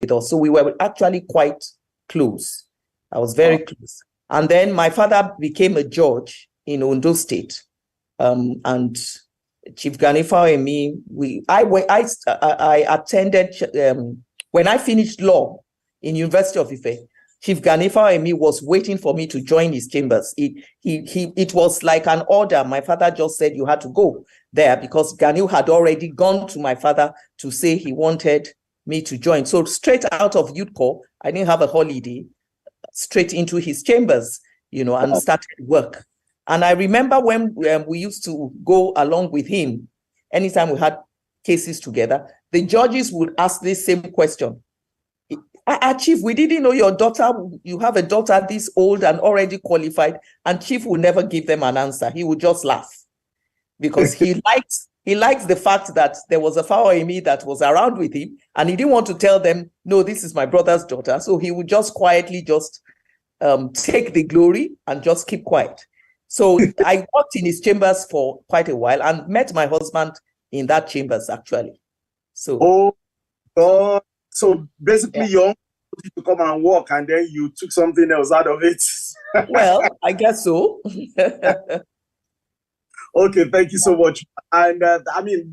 with us. So we were actually quite close. I was very close. And then my father became a judge in Ondo State. And Chief Ganifa and me, I attended, when I finished law in University of Ife, Chief Ganifa and me was waiting for me to join his chambers. It was like an order. My father just said you had to go there because Ganiu had already gone to my father to say he wanted me to join. So straight out of youth corps, I didn't have a holiday, straight into his chambers, and started work. And I remember when we used to go along with him, anytime we had cases together, the judges would ask this same question. Chief, we didn't know your daughter, you have a daughter this old and already qualified, and Chief would never give them an answer. He would just laugh because he likes the fact that there was a Fawaimi that was around with him, and he didn't want to tell them, no, this is my brother's daughter. So he would just quietly take the glory and just keep quiet. So I worked in his chambers for quite a while and met my husband in that chambers, actually. So, oh God. So basically, you wanted to come and work, and then you took something else out of it. Well, I guess so. Okay, thank you so much. And I mean,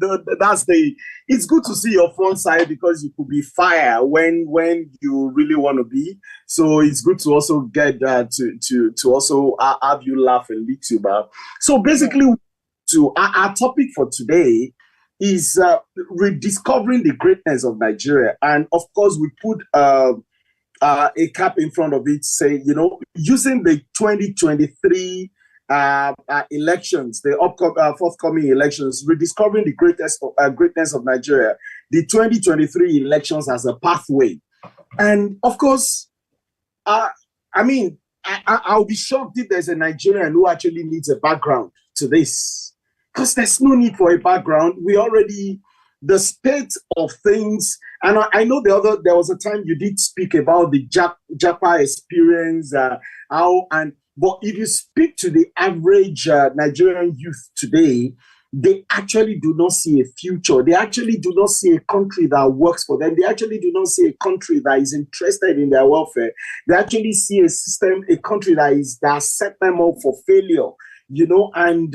it's good to see your front side because you could be fire when you really want to be. So it's good to also get to also have you laugh and lick you back. So basically, our topic for today is rediscovering the greatness of Nigeria. And of course, we put a cap in front of it, say, using the 2023 elections, the forthcoming elections, rediscovering the greatness of Nigeria, the 2023 elections as a pathway. And of course, I mean, I'll be shocked if there's a Nigerian who actually needs a background to this. Because there's no need for a background. The state of things, and I know there was a time you did speak about the Japa experience, but if you speak to the average Nigerian youth today, they actually do not see a future. They actually do not see a country that works for them. They actually do not see a country that is interested in their welfare. They actually see a country that set them up for failure. And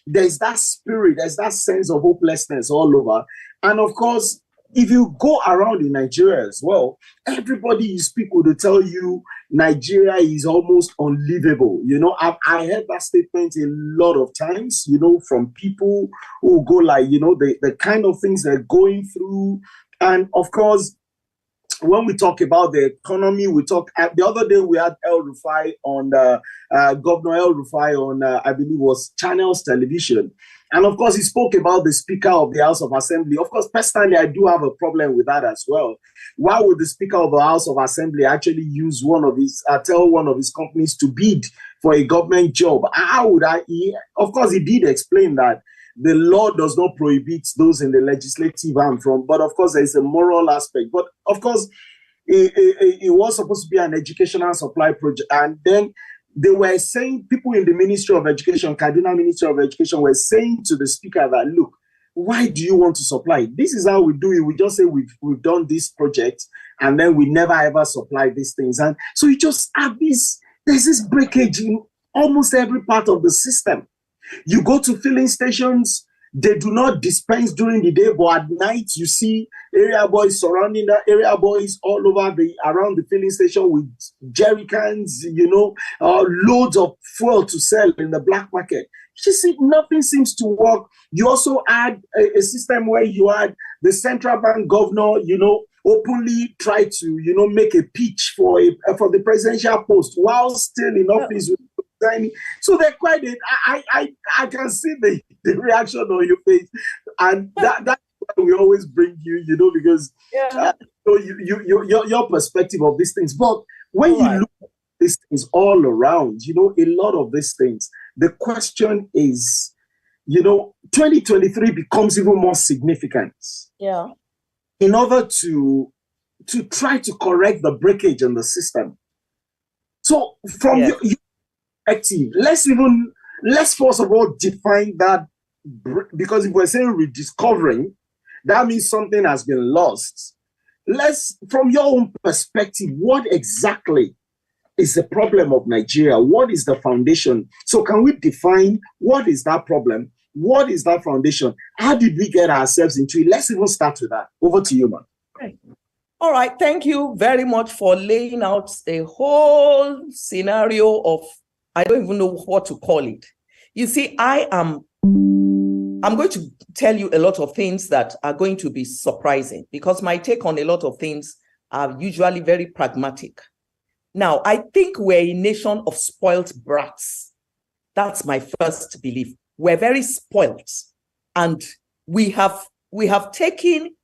there's that spirit, there's that sense of hopelessness all over. And of course, if you go around in Nigeria as well, everybody you speak will tell you Nigeria is almost unlivable. I heard that statement a lot of times, from people who go like, the kind of things they're going through. And of course, when we talk about the economy, the other day we had El Rufai on Governor El Rufai on I believe was Channels Television, and of course he spoke about the Speaker of the House of Assembly. Of course, personally, I do have a problem with that as well. Why would the Speaker of the House of Assembly actually use tell one of his companies to bid for a government job? How would of course, he did explain that the law does not prohibit those in the legislative arm but of course, there's a moral aspect. But of course, it was supposed to be an educational supply project. And then they were saying, people in the Ministry of Education, Kaduna Ministry of Education, were saying to the Speaker that, look, why do you want to supply? This is how we do it. We just say we've done this project, and then we never ever supply these things. And so you just have there's this breakage in almost every part of the system. You go to filling stations, they do not dispense during the day, but at night you see area boys surrounding that, area boys all over around the filling station with jerry cans, loads of fuel to sell in the black market. You see, nothing seems to work. You also had a system where you had the central bank governor, openly try to, make a pitch for the presidential post while still in office with tiny. So they're quite. I can see the reaction on your face, and that's why we always bring you, because your perspective of these things. But when you look at these things all around, a lot of these things, the question is, 2023 becomes even more significant. Yeah. In order to try to correct the breakage in the system. So from your perspective, let's first of all define that, because if we're saying rediscovering, that means something has been lost. from your own perspective, what exactly is the problem of Nigeria? What is the foundation? So can we define what is that problem? What is that foundation? How did we get ourselves into it? Let's even start with that. Over to you, man. Okay. All right. Thank you very much for laying out a whole scenario of, I don't even know what to call it. You see, I'm going to tell you a lot of things that are going to be surprising because my take on a lot of things are usually very pragmatic. Now, I think we're a nation of spoiled brats. That's my first belief. We're very spoiled, and we have taken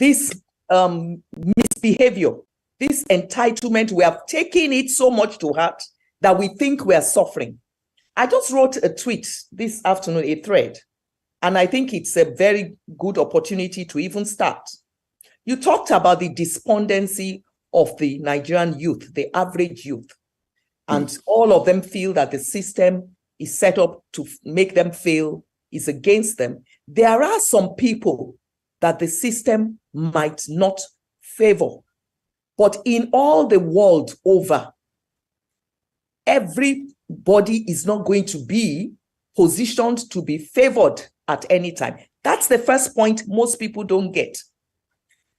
this misbehavior, this entitlement. We have taken it so much to heart that we think we are suffering. I just wrote a tweet this afternoon, a thread, and I think it's a very good opportunity to even start. You talked about the despondency of the Nigerian youth, the average youth, and all of them feel that the system is set up to make them feel is against them. There are some people that the system might not favor, but in all the world over, everybody is not going to be positioned to be favored at any time. That's the first point most people don't get.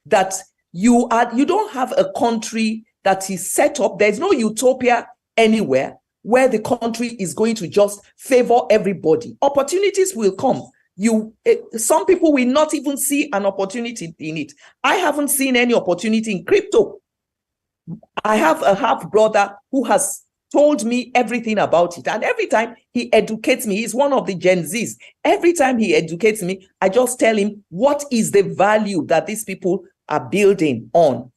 That you don't have a country that is set up. There's no utopia anywhere where the country is going to just favor everybody. Opportunities will come. Some people will not even see an opportunity in it. I haven't seen any opportunity in crypto. I have a half brother who has told me everything about it. And every time he educates me, he's one of the Gen Zs. Every time he educates me, I just tell him what is the value that these people are building on.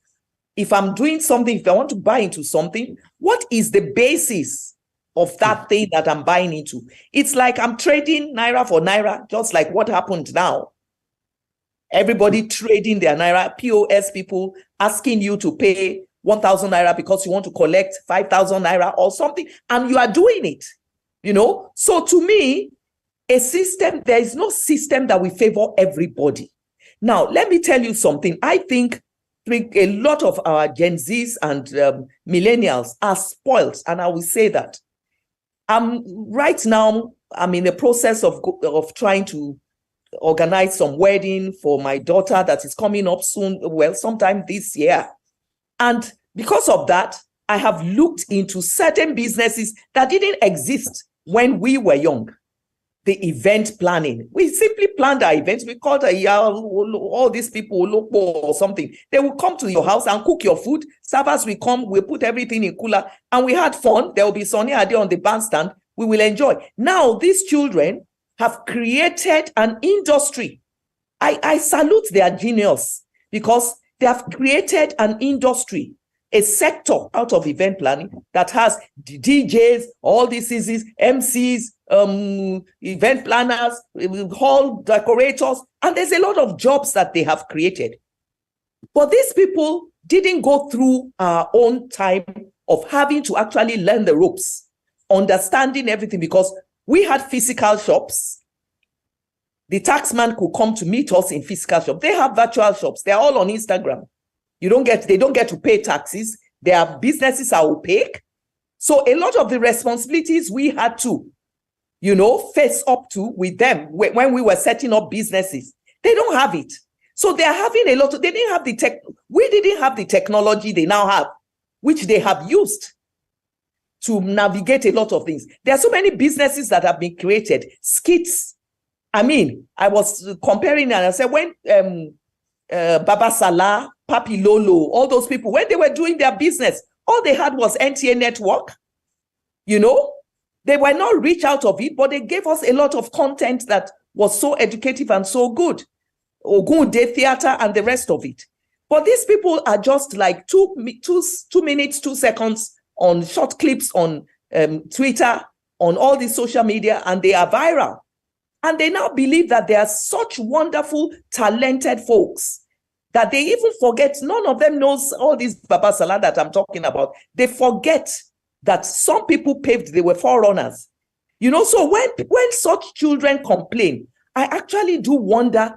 If I'm doing something, if I want to buy into something, what is the basis of that thing that I'm buying into? It's like I'm trading Naira for Naira, just like what happened now. Everybody trading their Naira, POS people asking you to pay 1,000 Naira because you want to collect 5,000 Naira or something, and you are doing it, So to me, there is no system that will favor everybody. Now, let me tell you something. I think a lot of our Gen Zs and millennials are spoiled, and I will say that. Right now, I'm in the process of trying to organize some wedding for my daughter that is coming up soon, sometime this year. And because of that, I have looked into certain businesses that didn't exist when we were young. The event planning. We simply planned our events. We called all these people local or something. They will come to your house and cook your food. Servers will come. We'll put everything in cooler. And we had fun. There will be Sonny Ade on the bandstand. We will enjoy. Now, these children have created an industry. I salute their genius because they have created an industry, a sector out of event planning that has DJs, all these MCs, event planners, hall decorators, and there's a lot of jobs that they have created. But these people didn't go through our own time of having to actually learn the ropes, understanding everything, because we had physical shops. The taxman could come to meet us in physical shops. They have virtual shops. They're all on Instagram. They don't get to pay taxes. Their businesses are opaque. So a lot of the responsibilities we had to, face up to with them when we were setting up businesses, they don't have it. So they are having they didn't have we didn't have the technology they now have, which they have used to navigate a lot of things. There are so many businesses that have been created, skits. I mean, I was comparing and I said when Baba Salah, Papi Lolo, all those people, when they were doing their business, all they had was NTA network. They were not rich out of it, but they gave us a lot of content that was so educative and so good. Ogunde theater and the rest of it. But these people are just like 2 minutes, 2 seconds on short clips on Twitter, on all these social media, and they are viral. And they now believe that they are such wonderful, talented folks that they even forget, none of them knows all these Baba Salah that I'm talking about. They forget that some people they were forerunners. So when such children complain, I actually do wonder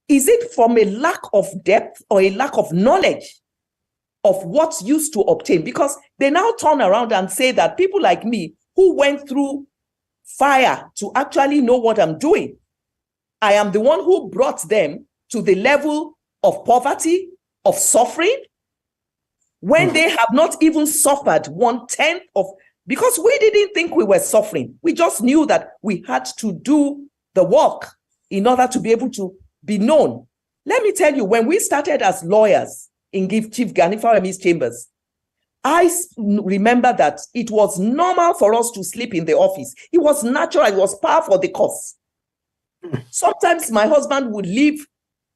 Is it from a lack of depth or a lack of knowledge of what's used to obtain? Because they now turn around and say that people like me who went through fire to actually know what I'm doing, I am the one who brought them to the level of poverty, of suffering, when they have not even suffered 1/10 of, because we didn't think we were suffering. We just knew that we had to do the work in order to be able to be known. Let me tell you, when we started as lawyers in Chief Gani Fawemi's chambers, I remember that it was normal for us to sleep in the office. It was natural, it was par for the course. Sometimes my husband would leave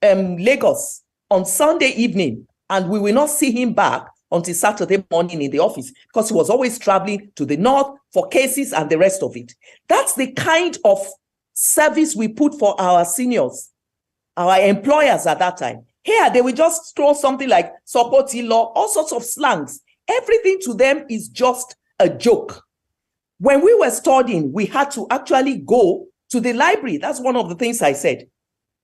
Lagos on Sunday evening and we will not see him back until Saturday morning in the office because he was always traveling to the north for cases and the rest of it. That's the kind of service we put for our seniors, our employers at that time. Here, they will just throw something like Sopoti law, all sorts of slangs. Everything to them is just a joke. When we were studying, we had to actually go to the library. That's one of the things I said.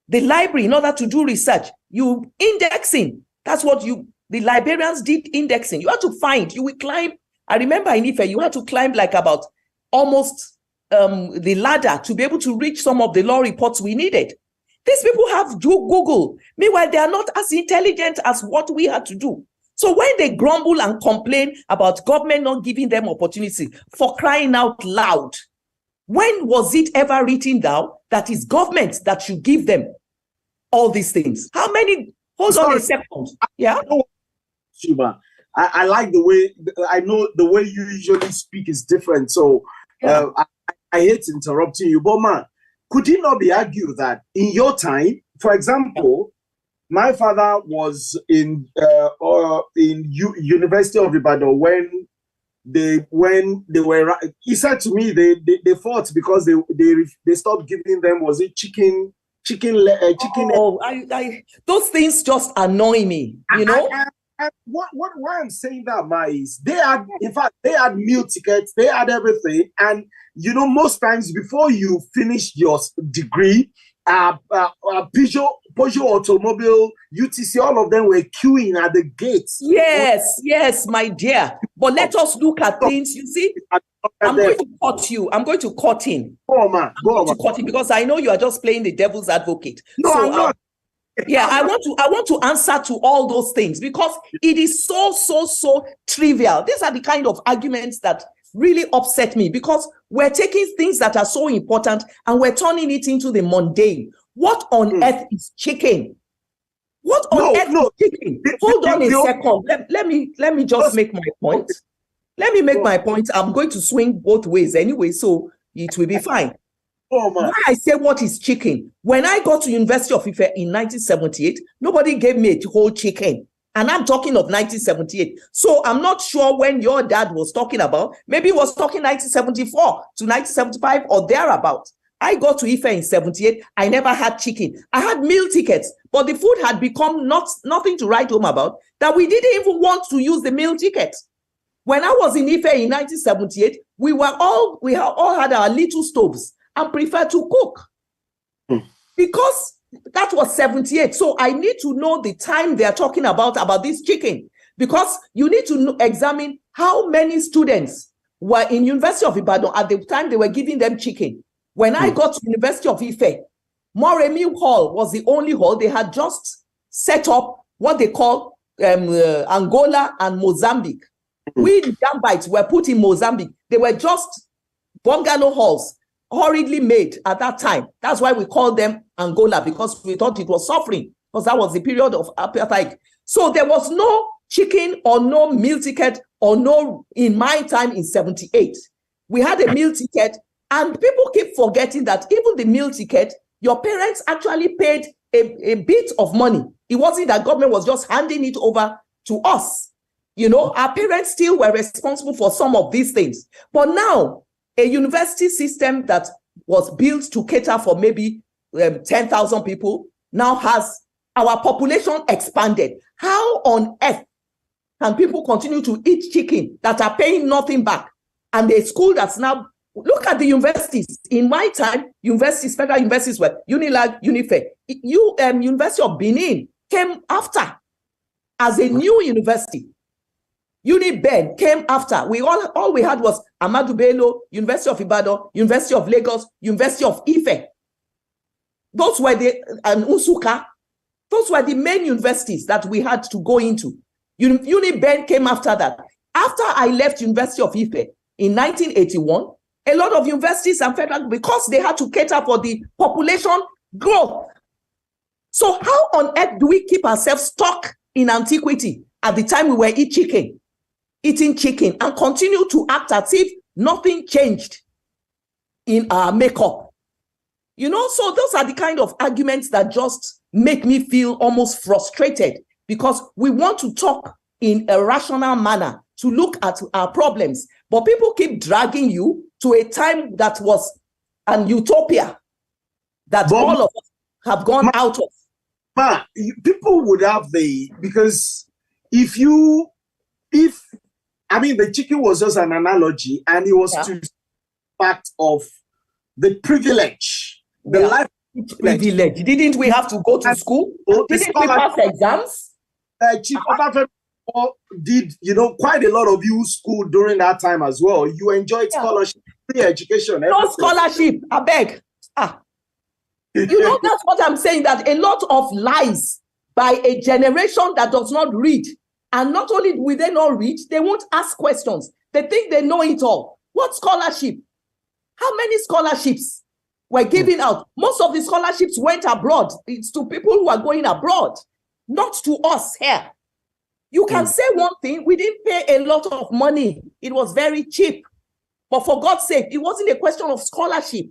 The library, in order to do research, you indexing. That's what the librarians did, indexing. You had to find, you will climb. I remember in Ife, you had to climb like about almost the ladder to be able to reach some of the law reports we needed. These people have Google. Meanwhile, they are not as intelligent as what we had to do. So when they grumble and complain about government not giving them opportunity, for crying out loud, when was it ever written down that it's government that should give them all these things? How many? Hold on a second. Yeah. Shuba, I like the way, I know the way you usually speak is different. So I hate interrupting you, but man, could it not be argued that in your time, for example, my father was in University of Ibadan when they were. He said to me they fought because they stopped giving them, was it chicken? Oh, those things just annoy me. You know. Why I'm saying that, Ma, is they had meal tickets, they had everything, and you know, most times before you finish your degree, Peugeot Automobile, UTC, all of them were queuing at the gates. Yes, my dear. But let us look at things. You see, I'm going to cut you. I'm going to cut in. Go on, man. Cut in because I know you are just playing the devil's advocate. No, I'm not. Yeah, I want to answer to all those things because it is so trivial. These are the kind of arguments that really upset me because we're taking things that are so important and we're turning it into the mundane. What on earth is chicken? What on earth is chicken? Hold on a second. Let me just make my point. Let me make my point. I'm going to swing both ways anyway, so it will be fine. Why I say what is chicken? When I got to University of Ife in 1978, nobody gave me a whole chicken. And I'm talking of 1978. So I'm not sure when your dad was talking about. Maybe he was talking 1974 to 1975 or thereabout. I got to Ife in 78. I never had chicken. I had meal tickets, but the food had become nothing to write home about, that we didn't even want to use the meal ticket. When I was in Ife in 1978, we all had our little stoves and preferred to cook because that was 78. So I need to know the time they are talking about this chicken, because you need to examine how many students were in University of Ibadan at the time they were giving them chicken. When I got to University of Ife, Moremi Hall was the only hall. They had just set up what they call Angola and Mozambique. We, the Jambites, were put in Mozambique. They were just bungalow halls, hurriedly made at that time. That's why we called them Angola, because we thought it was suffering, because that was the period of apartheid. So there was no chicken or no meal ticket or no, in my time in 78. We had a meal ticket, and people keep forgetting that even the meal ticket, your parents actually paid a bit of money. It wasn't that government was just handing it over to us. You know, our parents still were responsible for some of these things. But now, a university system that was built to cater for maybe 10,000 people now has our population expanded. How on earth can people continue to eat chicken that are paying nothing back? And a school that's now, look at the universities. In my time, universities, federal universities were Unilag, Unife. University of Benin came after as a new university. UniBen came after. All we had was Ahmadu Bello, University of Ibadan, University of Lagos, University of Ife. Those were and Usuka. Those were the main universities that we had to go into. UniBen came after that. After I left University of Ife in 1981, a lot of universities and federal, because they had to cater for the population growth. So how on earth do we keep ourselves stuck in antiquity at the time we were eating chicken and continue to act as if nothing changed in our makeup? You know, so those are the kind of arguments that just make me feel almost frustrated, because we want to talk in a rational manner to look at our problems, but people keep dragging you to a time that was an utopia that all of us have gone out of. But people would have because the chicken was just an analogy, and it was to fact of the privilege, the life privilege. Didn't we have to go to school? Didn't we pass exams? Chief did, quite a lot of you school during that time as well. You enjoyed scholarship, free education. No scholarship, I beg. That's what I'm saying, that a lot of lies by a generation that does not read. And not only will they not read, they won't ask questions. They think they know it all. What scholarship? How many scholarships were given out? Most of the scholarships went abroad. It's to people who are going abroad, not to us here. You can say one thing, we didn't pay a lot of money. It was very cheap. But for God's sake, it wasn't a question of scholarship.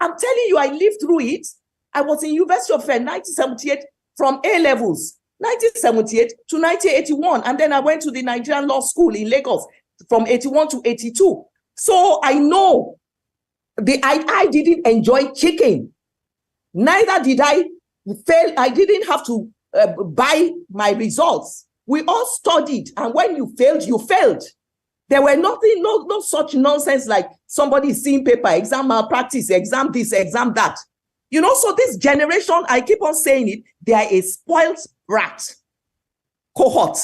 I'm telling you, I lived through it. I was in University of 1978 from A levels, 1978 to 1981. And then I went to the Nigerian Law School in Lagos from 81 to 82. So I know I didn't enjoy chicken. Neither did I fail. I didn't have to buy my results. We all studied, and when you failed, you failed. There were no such nonsense like somebody seeing paper, exam malpractice, exam this, exam that. So this generation, I keep on saying it, they are a spoiled brat cohort.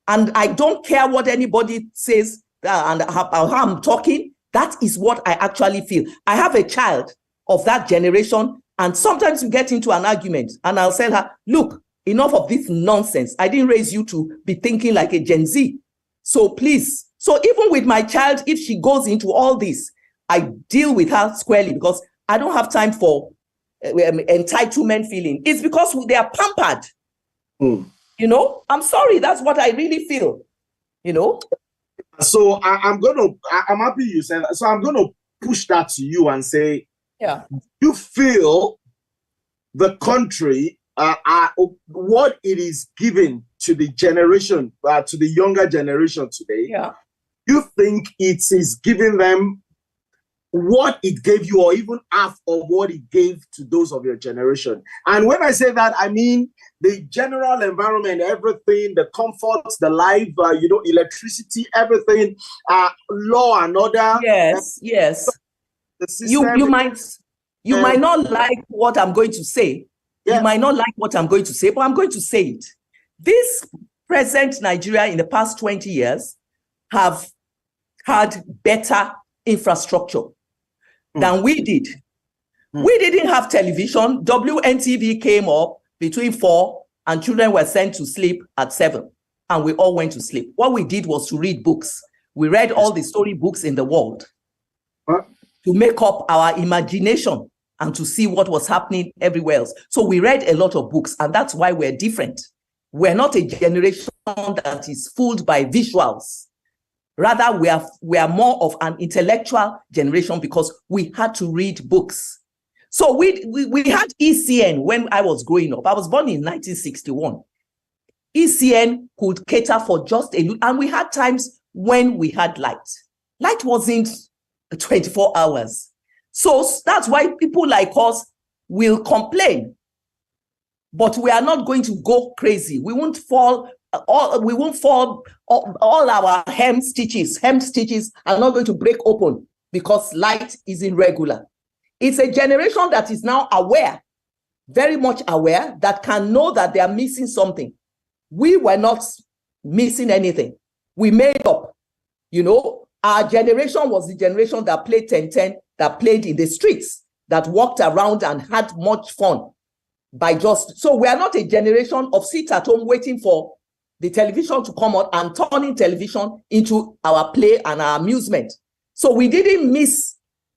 And I don't care what anybody says and how I'm talking. That is what I actually feel. I have a child of that generation, and sometimes we get into an argument, and I'll tell her, look, enough of this nonsense. I didn't raise you to be thinking like a Gen Z. So please. So even with my child, if she goes into all this, I deal with her squarely, because I don't have time for entitlement feeling. It's because they are pampered. I'm sorry. That's what I really feel. So I'm happy you said that. So I'm going to push that to you and say, you feel the country, what it is giving to the generation, to the younger generation today, you think it is giving them what it gave you, or even half of what it gave to those of your generation? And when I say that, I mean the general environment, everything, the comforts, the life, electricity, everything, law and order. Yes. The system. You might not like what I'm going to say. You might not like what I'm going to say, but I'm going to say it. This present Nigeria in the past 20 years have had better infrastructure than we did. We didn't have television. WNTV came up between 4 and children were sent to sleep at 7, and we all went to sleep. What we did was to read books. We read all the story books in the world to make up our imagination and to see what was happening everywhere else. So we read a lot of books, and that's why we're different. We're not a generation that is fooled by visuals. Rather, we are more of an intellectual generation, because we had to read books. So we had ECN when I was growing up. I was born in 1961. ECN could cater for just and we had times when we had light. Light wasn't 24 hours. So that's why people like us will complain. But we are not going to go crazy. We won't fall. All our hem stitches are not going to break open because light is irregular. It's a generation that is now aware very much aware, that can know that they are missing something. We were not missing anything. We made up. You know, our generation was the generation that played 10-10, that played in the streets, that walked around and had much fun. So we are not a generation of sit at home waiting for the television to come out and turning television into our play and our amusement. So we didn't miss.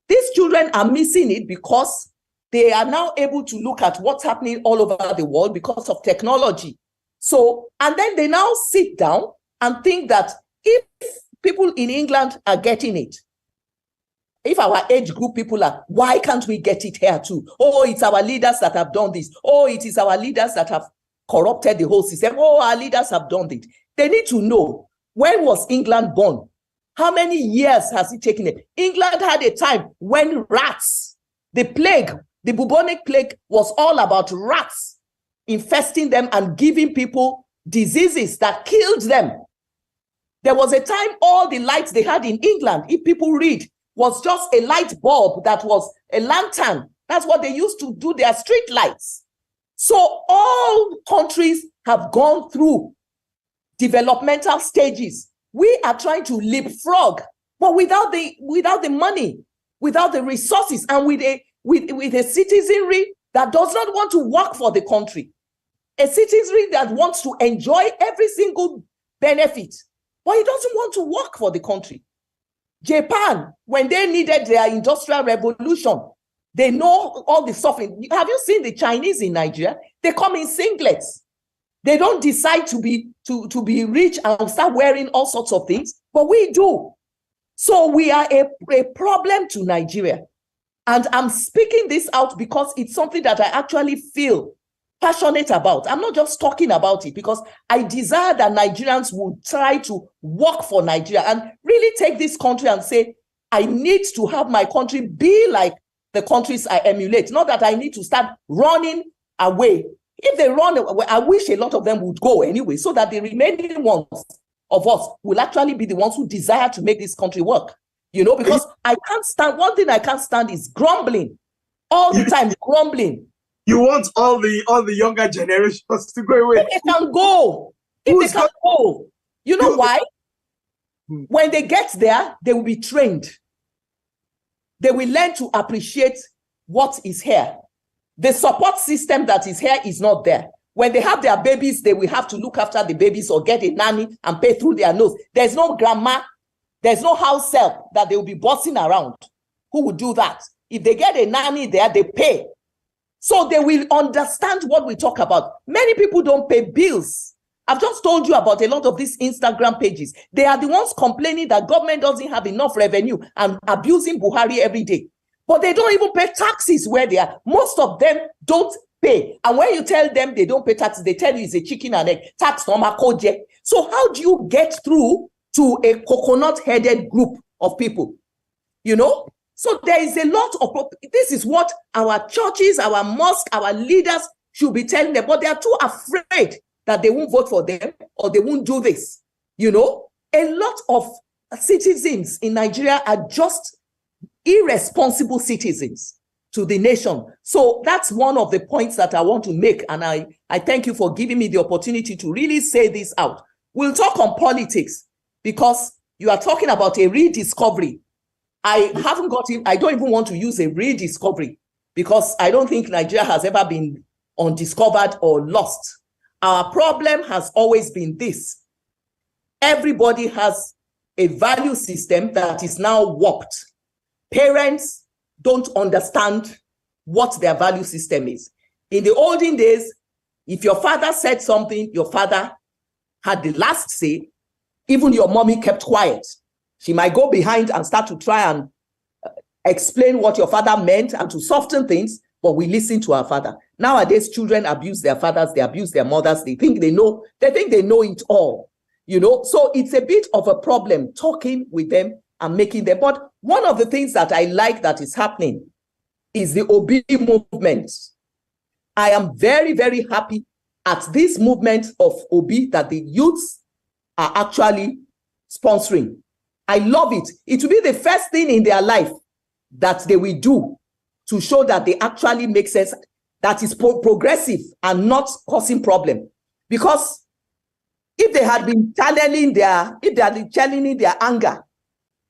These children are missing it because they are now able to look at what's happening all over the world because of technology. So, and then they now sit down and think that if people in England are getting it, if our age group people are, why can't we get it here too? Oh, it's our leaders that have done this. Oh, it is our leaders that have corrupted the whole system. Oh, our leaders have done it. They need to know, when was England born? How many years has it taken it? England had a time when rats, the plague, the bubonic plague, was all about rats infesting them and giving people diseases that killed them. There was a time all the lights they had in England, if people read, was just a light bulb that was a lantern. That's what they used to do their street lights. So all countries have gone through developmental stages. We are trying to leapfrog, but without the money, without the resources, and with a citizenry that does not want to work for the country, a citizenry that wants to enjoy every single benefit, but it doesn't want to work for the country. Japan, when they needed their industrial revolution, they know all the suffering. Have you seen the Chinese in Nigeria? They come in singlets. They don't decide to be rich and start wearing all sorts of things, but we do. So we are a problem to Nigeria. And I'm speaking this out because it's something that I actually feel passionate about. I'm not just talking about it because I desire that Nigerians will try to work for Nigeria and really take this country and say, I need to have my country be like the countries I emulate. Not that I need to start running away. If they run away, I wish a lot of them would go anyway, so that the remaining ones of us will actually be the ones who desire to make this country work. You know, because I can't stand, one thing I can't stand is grumbling. All the time, grumbling. You want all the younger generations to go away. If they can go. If they can go. You know why? When they get there, they will be trained. They will learn to appreciate what is here. The support system that is here is not there. When they have their babies, they will have to look after the babies or get a nanny and pay through their nose. There's no grandma, there's no house help that they will be bossing around. Who would do that? If they get a nanny there, they pay. So they will understand what we talk about. Many people don't pay bills. I've just told you about a lot of these Instagram pages. They are the ones complaining that government doesn't have enough revenue and abusing Buhari every day. But they don't even pay taxes where they are. Most of them don't pay. And when you tell them they don't pay taxes, they tell you it's a chicken and egg. Tax no makoje. So how do you get through to a coconut-headed group of people? You know? So there is a lot of, this is what our churches, our mosques, our leaders should be telling them, but they are too afraid that they won't vote for them or they won't do this. You know, a lot of citizens in Nigeria are just irresponsible citizens to the nation. So that's one of the points that I want to make. And I thank you for giving me the opportunity to really say this out. We'll talk on politics because you are talking about a rediscovery. I don't even want to use a rediscovery because I don't think Nigeria has ever been undiscovered or lost. Our problem has always been this. Everybody has a value system that is now warped. Parents don't understand what their value system is. In the olden days, if your father said something, your father had the last say, even your mommy kept quiet. She might go behind and start to try and explain what your father meant and to soften things, but we listen to our father. Nowadays, children abuse their fathers, they abuse their mothers, they think they know it all, you know? So it's a bit of a problem talking with them and making them. But one of the things that I like that is happening is the Obi movement. I am very, very happy at this movement of Obi that the youths are actually sponsoring. I love it. It will be the first thing in their life that they will do to show that they actually make sense, that is progressive and not causing problem. Because if they had been channeling their anger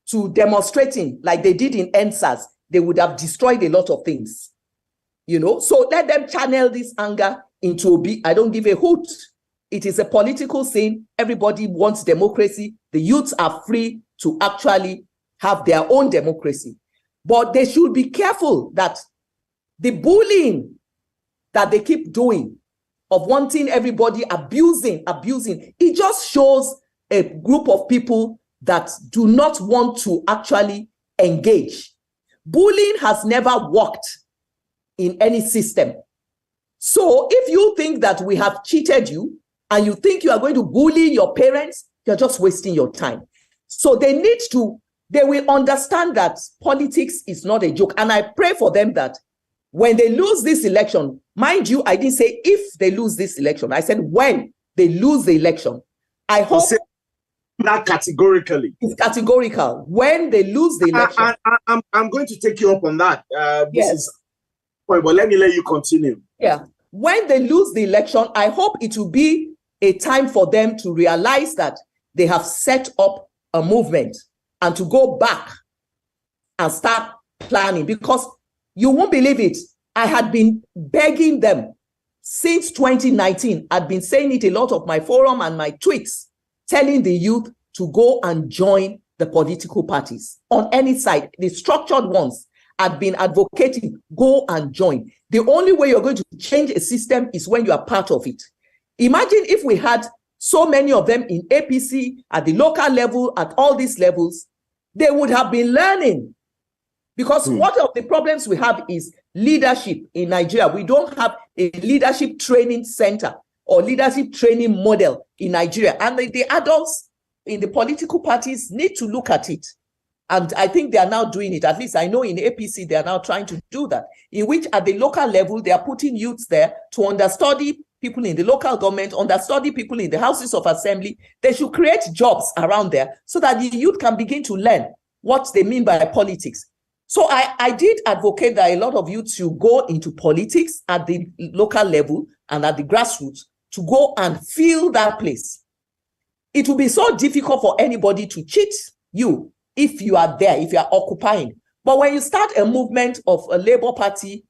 to demonstrating like they did in NSAS, they would have destroyed a lot of things. So let them channel this anger into Obi. I don't give a hoot. It is a political thing. Everybody wants democracy. The youths are free to actually have their own democracy. But they should be careful that the bullying that they keep doing of wanting everybody abusing, it just shows a group of people that do not want to actually engage. Bullying has never worked in any system. So if you think that we have cheated you and you think you are going to bully your parents, you're just wasting your time. So they will understand that politics is not a joke. And I pray for them that when they lose this election, mind you, I didn't say if they lose this election. I said when they lose the election. I hope that categorically. It's categorical. When they lose the election. I'm going to take you up on that. This yes. is point, but let you continue. Yeah. When they lose the election, I hope it will be a time for them to realize that they have set up a movement and to go back and start planning, because you won't believe it. I had been begging them since 2019. I'd been saying it a lot of my forum and my tweets, telling the youth to go and join the political parties on any side. The structured ones had been advocating, go and join. The only way you're going to change a system is when you are part of it. Imagine if we had so many of them in APC, at the local level, at all these levels, they would have been learning. Because one of the problems we have is leadership in Nigeria. We don't have a leadership training center or leadership training model in Nigeria. And the adults in the political parties need to look at it. And I think they are now doing it. At least I know in APC, they are now trying to do that, in which at the local level, they are putting youths there to understudy people in the local government, understudy people in the houses of assembly. They should create jobs around there so that the youth can begin to learn what they mean by politics. So I did advocate that a lot of youths should go into politics at the local level and at the grassroots to go and fill that place. It will be so difficult for anybody to cheat you if you are there, if you are occupying. But when you start a movement of a Labour Party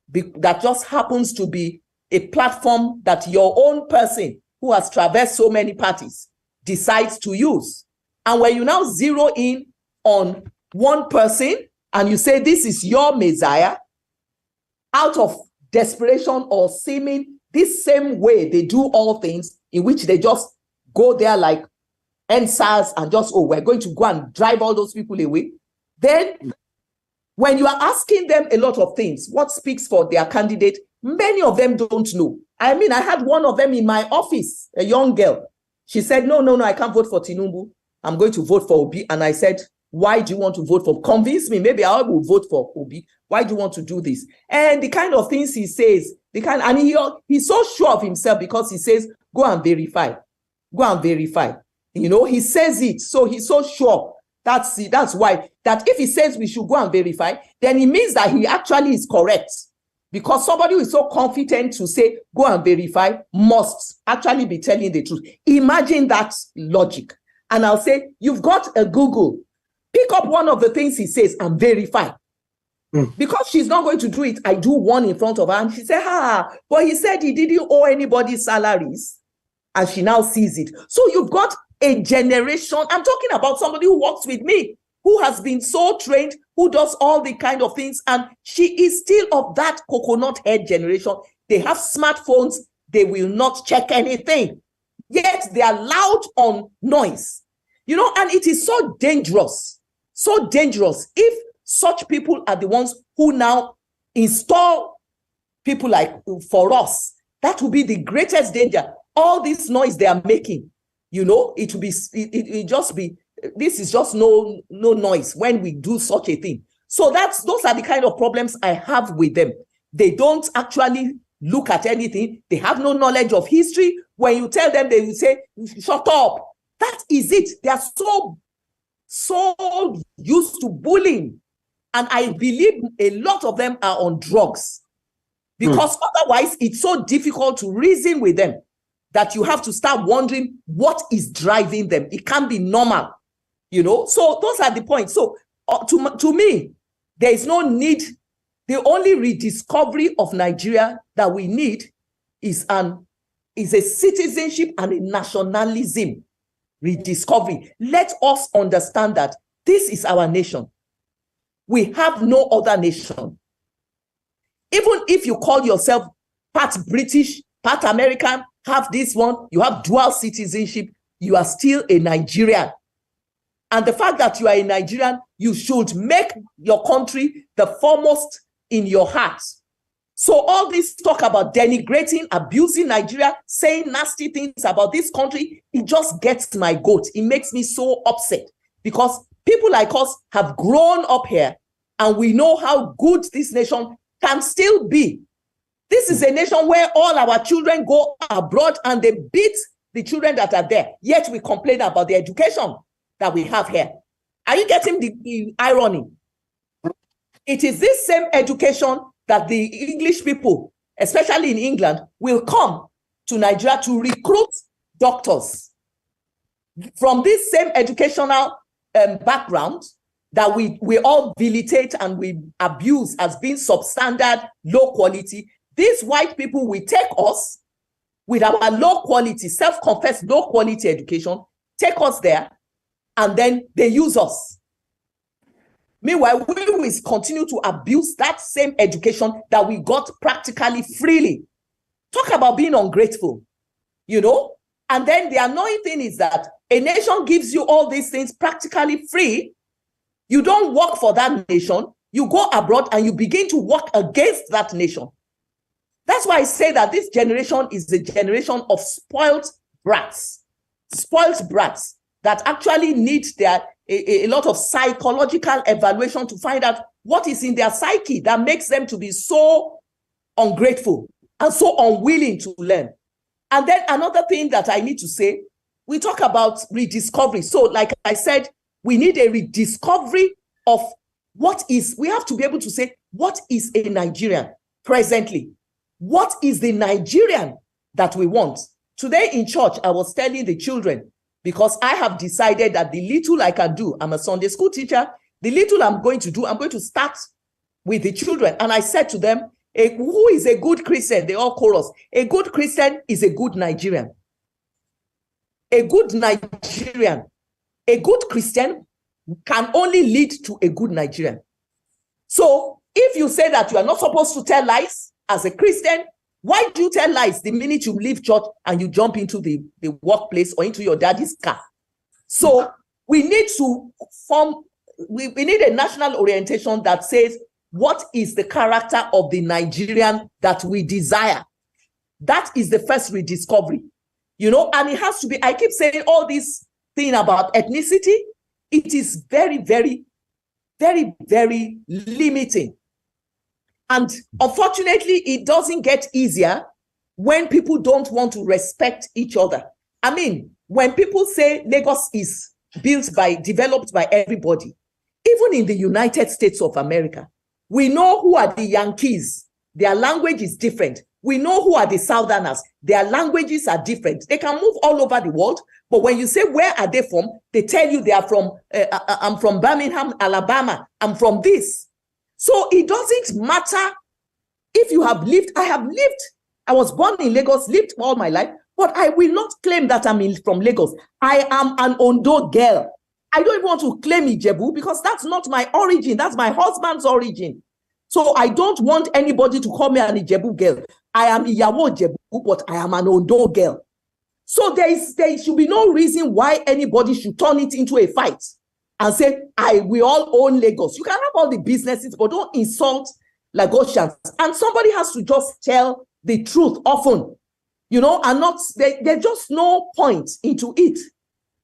that just happens to be a platform that your own person who has traversed so many parties decides to use, and when you now zero in on one person and you say this is your messiah, out of desperation or seeming this same way they do all things, in which they just go there like NSAS and just, oh, we're going to go and drive all those people away. Then when you are asking them a lot of things, what speaks for their candidate, many of them don't know. I mean, I had one of them in my office, a young girl. She said, no, I can't vote for Tinubu. I'm going to vote for Obi. And I said, why do you want to vote for? Convince me, maybe I will vote for Obi. Why do you want to do this? And the kind of things he says, he's so sure of himself because he says, go and verify. Go and verify. You know, he says it, so he's so sure. That's why, that if he says we should go and verify, then it means that he actually is correct. Because somebody who is so confident to say, go and verify, must actually be telling the truth. Imagine that logic. And I'll say, you've got a Google. Pick up one of the things he says and verify. Because she's not going to do it. I do one in front of her and she said, but he said he didn't owe anybody salaries. And she now sees it. So you've got a generation. I'm talking about somebody who works with me, who has been so trained, who does all the kind of things. And she is still of that coconut head generation. They have smartphones. They will not check anything. Yet they are loud on noise. You know, and it is so dangerous. So dangerous. If such people are the ones who now install people like for us, that will be the greatest danger. All this noise they are making, you know, it will be, it just be, this is just no noise when we do such a thing. So those are the kind of problems I have with them. They don't actually look at anything. They have no knowledge of history. When you tell them, they will say, shut up. That is it. They are so used to bullying. And I believe a lot of them are on drugs. because otherwise it's so difficult to reason with them that you have to start wondering what is driving them. It can't be normal, you know. So those are the points. So to me, there is no need. The only rediscovery of Nigeria that we need is a citizenship and a nationalism rediscovery. Let us understand that this is our nation. We have no other nation. Even if you call yourself part British, part American, have this one, you have dual citizenship, you are still a Nigerian. And the fact that you are a Nigerian, you should make your country the foremost in your heart. So all this talk about denigrating, abusing Nigeria, saying nasty things about this country, it just gets my goat. It makes me so upset because people like us have grown up here and we know how good this nation can still be. This is a nation where all our children go abroad and they beat the children that are there. Yet we complain about the education that we have here. Are you getting the irony? It is this same education that the English people, especially in England, will come to Nigeria to recruit doctors from this same educational background that we all vilitate and we abuse as being substandard, low quality. These white people will take us with our low quality, self-confessed low quality education, take us there, and then they use us. Meanwhile, we will continue to abuse that same education that we got practically freely. Talk about being ungrateful, you know? And then the annoying thing is that a nation gives you all these things practically free. You don't work for that nation. You go abroad and you begin to work against that nation. That's why I say that this generation is the generation of spoiled brats that actually need a lot of psychological evaluation to find out what is in their psyche that makes them to be so ungrateful and so unwilling to learn. And then another thing that I need to say, we talk about rediscovery. So like I said, we need a rediscovery of we have to be able to say, what is a Nigerian presently? What is the Nigerian that we want? Today in church, I was telling the children, because I have decided that the little I can do, I'm a Sunday school teacher, the little I'm going to do, I'm going to start with the children. And I said to them, who is a good Christian? They all chorus. A good Christian is a good Nigerian. A good Nigerian, a good Christian can only lead to a good Nigerian. So if you say that you are not supposed to tell lies as a Christian, why do you tell lies the minute you leave church and you jump into the workplace or into your daddy's car? So we need to we need a national orientation that says, what is the character of the Nigerian that we desire? That is the first rediscovery, you know, and it has to be, I keep saying all this thing about ethnicity, it is very, very, very, very limiting. And unfortunately, it doesn't get easier when people don't want to respect each other. I mean, when people say Lagos is developed by everybody, even in the United States of America, we know who are the Yankees. Their language is different. We know who are the Southerners. Their languages are different. They can move all over the world. But when you say, where are they from? They tell you they are from, I'm from Birmingham, Alabama. I'm from this. So it doesn't matter if you have lived. I was born in Lagos, lived all my life, but I will not claim that I'm from Lagos. I am an Ondo girl. I don't even want to claim Ijebu because that's not my origin. That's my husband's origin. So I don't want anybody to call me an Ijebu girl. I am Iyabo Ijebu, but I am an Ondo girl. So there should be no reason why anybody should turn it into a fight and say, we all own Lagos. You can have all the businesses, but don't insult Lagosians. And somebody has to just tell the truth often, you know, and not, there's just no point into it,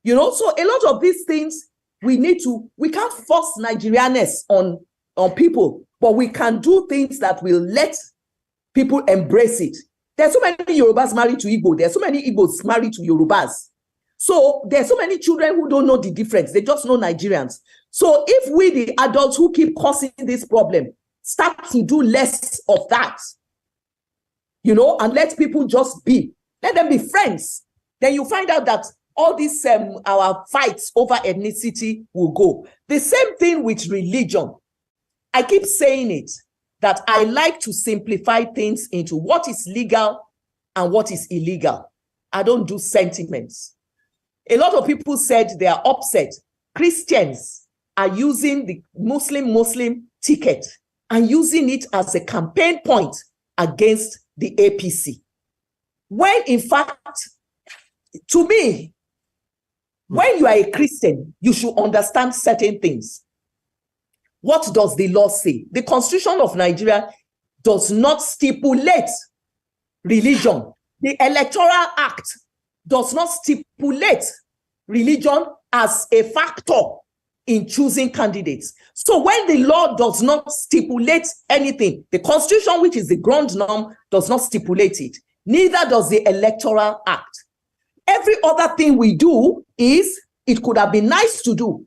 you know. So a lot of these things, we can't force Nigerianness on people, but we can do things that will let people embrace it. There's so many Yorubas married to Igbo. There's so many Igbos married to Yorubas. So there's so many children who don't know the difference. They just know Nigerians. So if we, the adults who keep causing this problem, start to do less of that, you know, and let people just be. Let them be friends. Then you find out that all these our fights over ethnicity will go. The same thing with religion. I keep saying it, that I like to simplify things into what is legal and what is illegal. I don't do sentiments. A lot of people said they are upset. Christians are using the Muslim ticket and using it as a campaign point against the APC. When in fact, to me, when you are a Christian, you should understand certain things. What does the law say? The Constitution of Nigeria does not stipulate religion. The Electoral Act does not stipulate religion as a factor in choosing candidates. So when the law does not stipulate anything, the Constitution, which is the ground norm, does not stipulate it. Neither does the Electoral Act. Every other thing we do is, it could have been nice to do,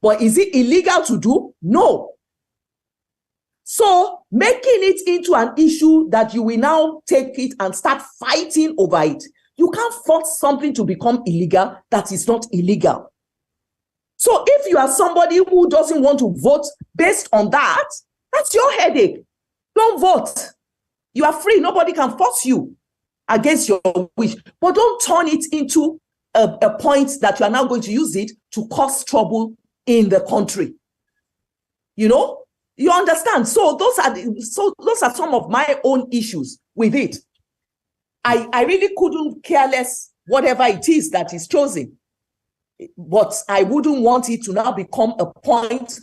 but is it illegal to do? No. So making it into an issue that you will now take it and start fighting over it. You can't force something to become illegal that is not illegal. So if you are somebody who doesn't want to vote based on that, that's your headache. Don't vote. You are free. Nobody can force you against your wish. But don't turn it into a point that you are now going to use it to cause trouble in the country. You know? You understand? So those are some of my own issues with it. I really couldn't care less whatever it is that is chosen. But I wouldn't want it to now become a point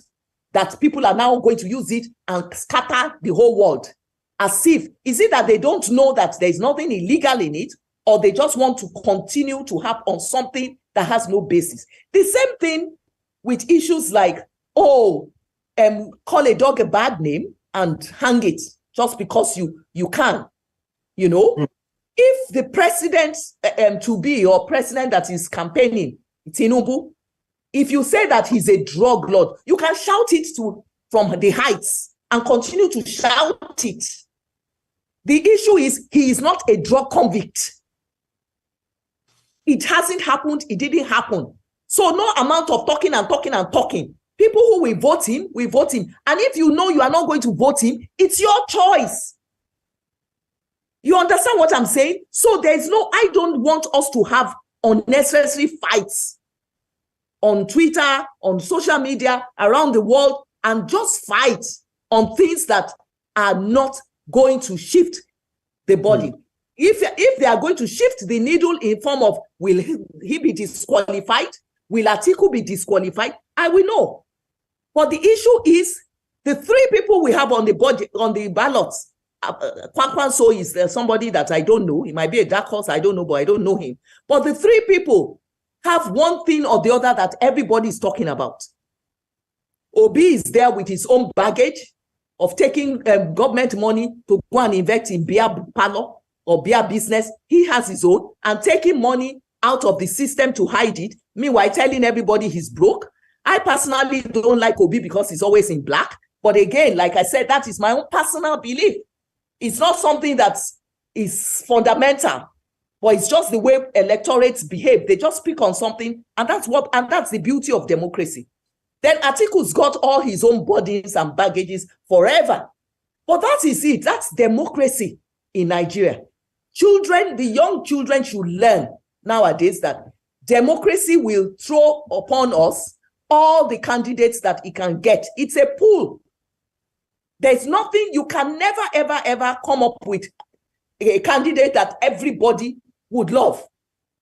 that people are now going to use it and scatter the whole world. As if, is it that they don't know that there's nothing illegal in it, or they just want to continue to harp on something that has no basis? The same thing with issues like, call a dog a bad name and hang it just because you can, you know? Mm. If the president to be, or president that is campaigning, Tinubu, if you say that he's a drug lord, you can shout it from the heights and continue to shout it. The issue is, he is not a drug convict. It hasn't happened. It didn't happen. So no amount of talking and talking and talking. People who will vote him, will vote him. And if you know you are not going to vote him, it's your choice. You understand what I'm saying? So I don't want us to have unnecessary fights on Twitter, on social media, around the world, and just fight on things that are not going to shift the body. Mm. If they are going to shift the needle in form of, will he be disqualified? Will Atiku be disqualified? I will know. But the issue is, the three people we have on the ballots, Kwankwanso is somebody that I don't know. He might be a dark horse, I don't know, but I don't know him. But the three people have one thing or the other that everybody is talking about. Obi is there with his own baggage of taking government money to go and invest in beer parlor or beer business. He has his own, and taking money out of the system to hide it. Meanwhile, telling everybody he's broke. I personally don't like Obi because he's always in black. But again, like I said, that is my own personal belief. It's not something that is fundamental, but it's just the way electorates behave. They just speak on something, and that's the beauty of democracy. Then Atiku's got all his own burdens and baggages forever. But that is it. That's democracy in Nigeria. The young children should learn nowadays that democracy will throw upon us all the candidates that it can get. It's a pool. There's nothing, you can never, ever, ever come up with a candidate that everybody would love.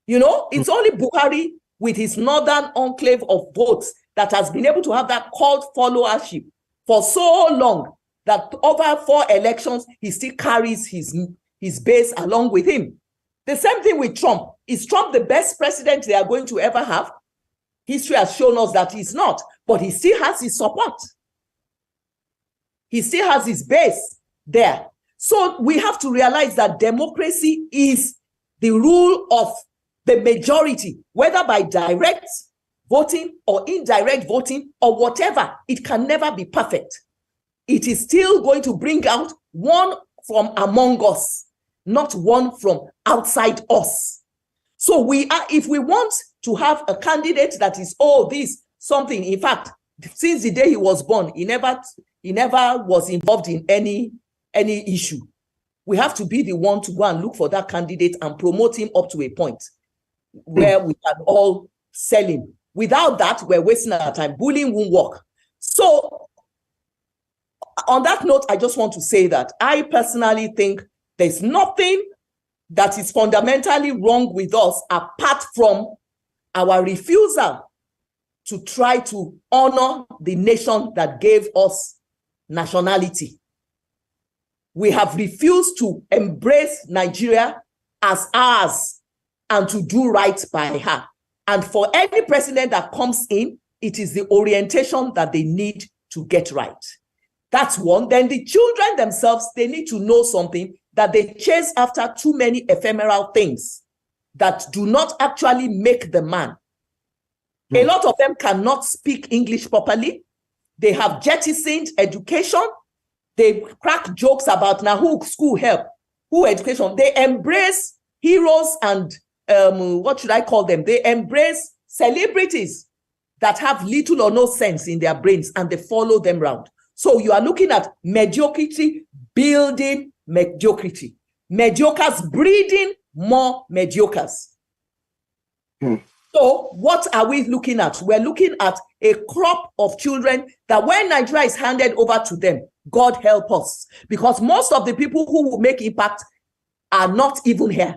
You know, it's only Buhari with his northern enclave of votes that has been able to have that cult followership for so long that over 4 elections, he still carries his base along with him. The same thing with Trump. Is Trump the best president they are going to ever have? History has shown us that he's not, but he still has his support. He still has his base there. So we have to realize that democracy is the rule of the majority, whether by direct voting or indirect voting or whatever. It can never be perfect. It is still going to bring out one from among us. not one from outside us. So if we want to have a candidate that is, this something, in fact, since the day he was born, he never was involved in any issue. We have to be the one to go and look for that candidate and promote him up to a point where we can all sell him. Without that, we're wasting our time. Bullying won't work. So on that note, I just want to say that I personally think there's nothing that is fundamentally wrong with us apart from our refusal to try to honor the nation that gave us nationality. We have refused to embrace Nigeria as ours and to do right by her. And for any president that comes in, it is the orientation that they need to get right. That's one. Then the children themselves, they need to know something, that they chase after too many ephemeral things that do not actually make the man. A lot of them cannot speak English properly. They have jettisoned education. They crack jokes about now who school help, who education. They embrace heroes and what should I call them? They embrace celebrities that have little or no sense in their brains, and they follow them around. So you are looking at mediocrity building mediocrity. Mediocres breeding more mediocres. So what are we looking at? We're looking at a crop of children that when Nigeria is handed over to them, God help us. Because most of the people who will make impact are not even here.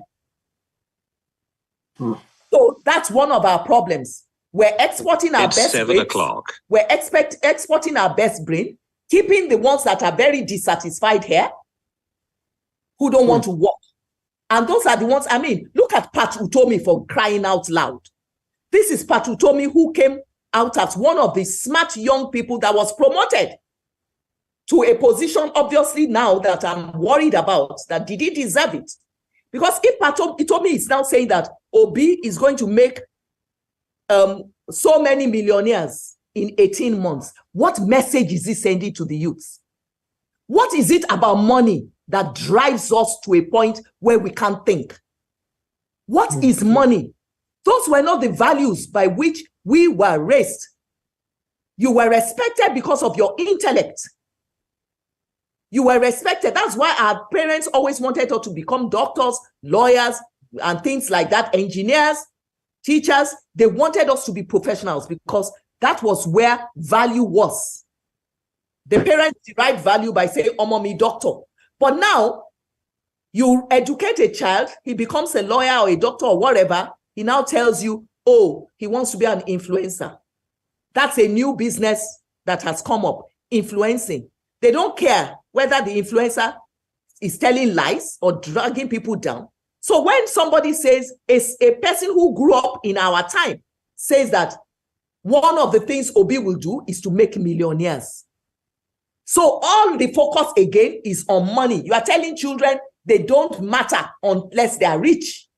So that's one of our problems. We're exporting our best brains. 7 o'clock. We're exporting our best brain, keeping the ones that are very dissatisfied here, who don't want to work. And those are the ones, I mean, look at Pat Utomi, for crying out loud. This is Pat Utomi, who came out as one of the smart young people that was promoted to a position, obviously, now that I'm worried about, that did he deserve it? Because if Pat Utomi is now saying that Obi is going to make so many millionaires in 18 months, what message is he sending to the youths? What is it about money that drives us to a point where we can't think? What is money? Those were not the values by which we were raised. You were respected because of your intellect. You were respected. That's why our parents always wanted us to become doctors, lawyers, and things like that, engineers, teachers. They wanted us to be professionals because that was where value was. The parents derived value by saying, "Omo mi doctor." But now, you educate a child, he becomes a lawyer or a doctor or whatever, he now tells you, oh, he wants to be an influencer. That's a new business that has come up, influencing. They don't care whether the influencer is telling lies or dragging people down. So when somebody says, a person who grew up in our time says that one of the things Obi will do is to make millionaires. So all the focus again is on money. You are telling children they don't matter unless they are rich.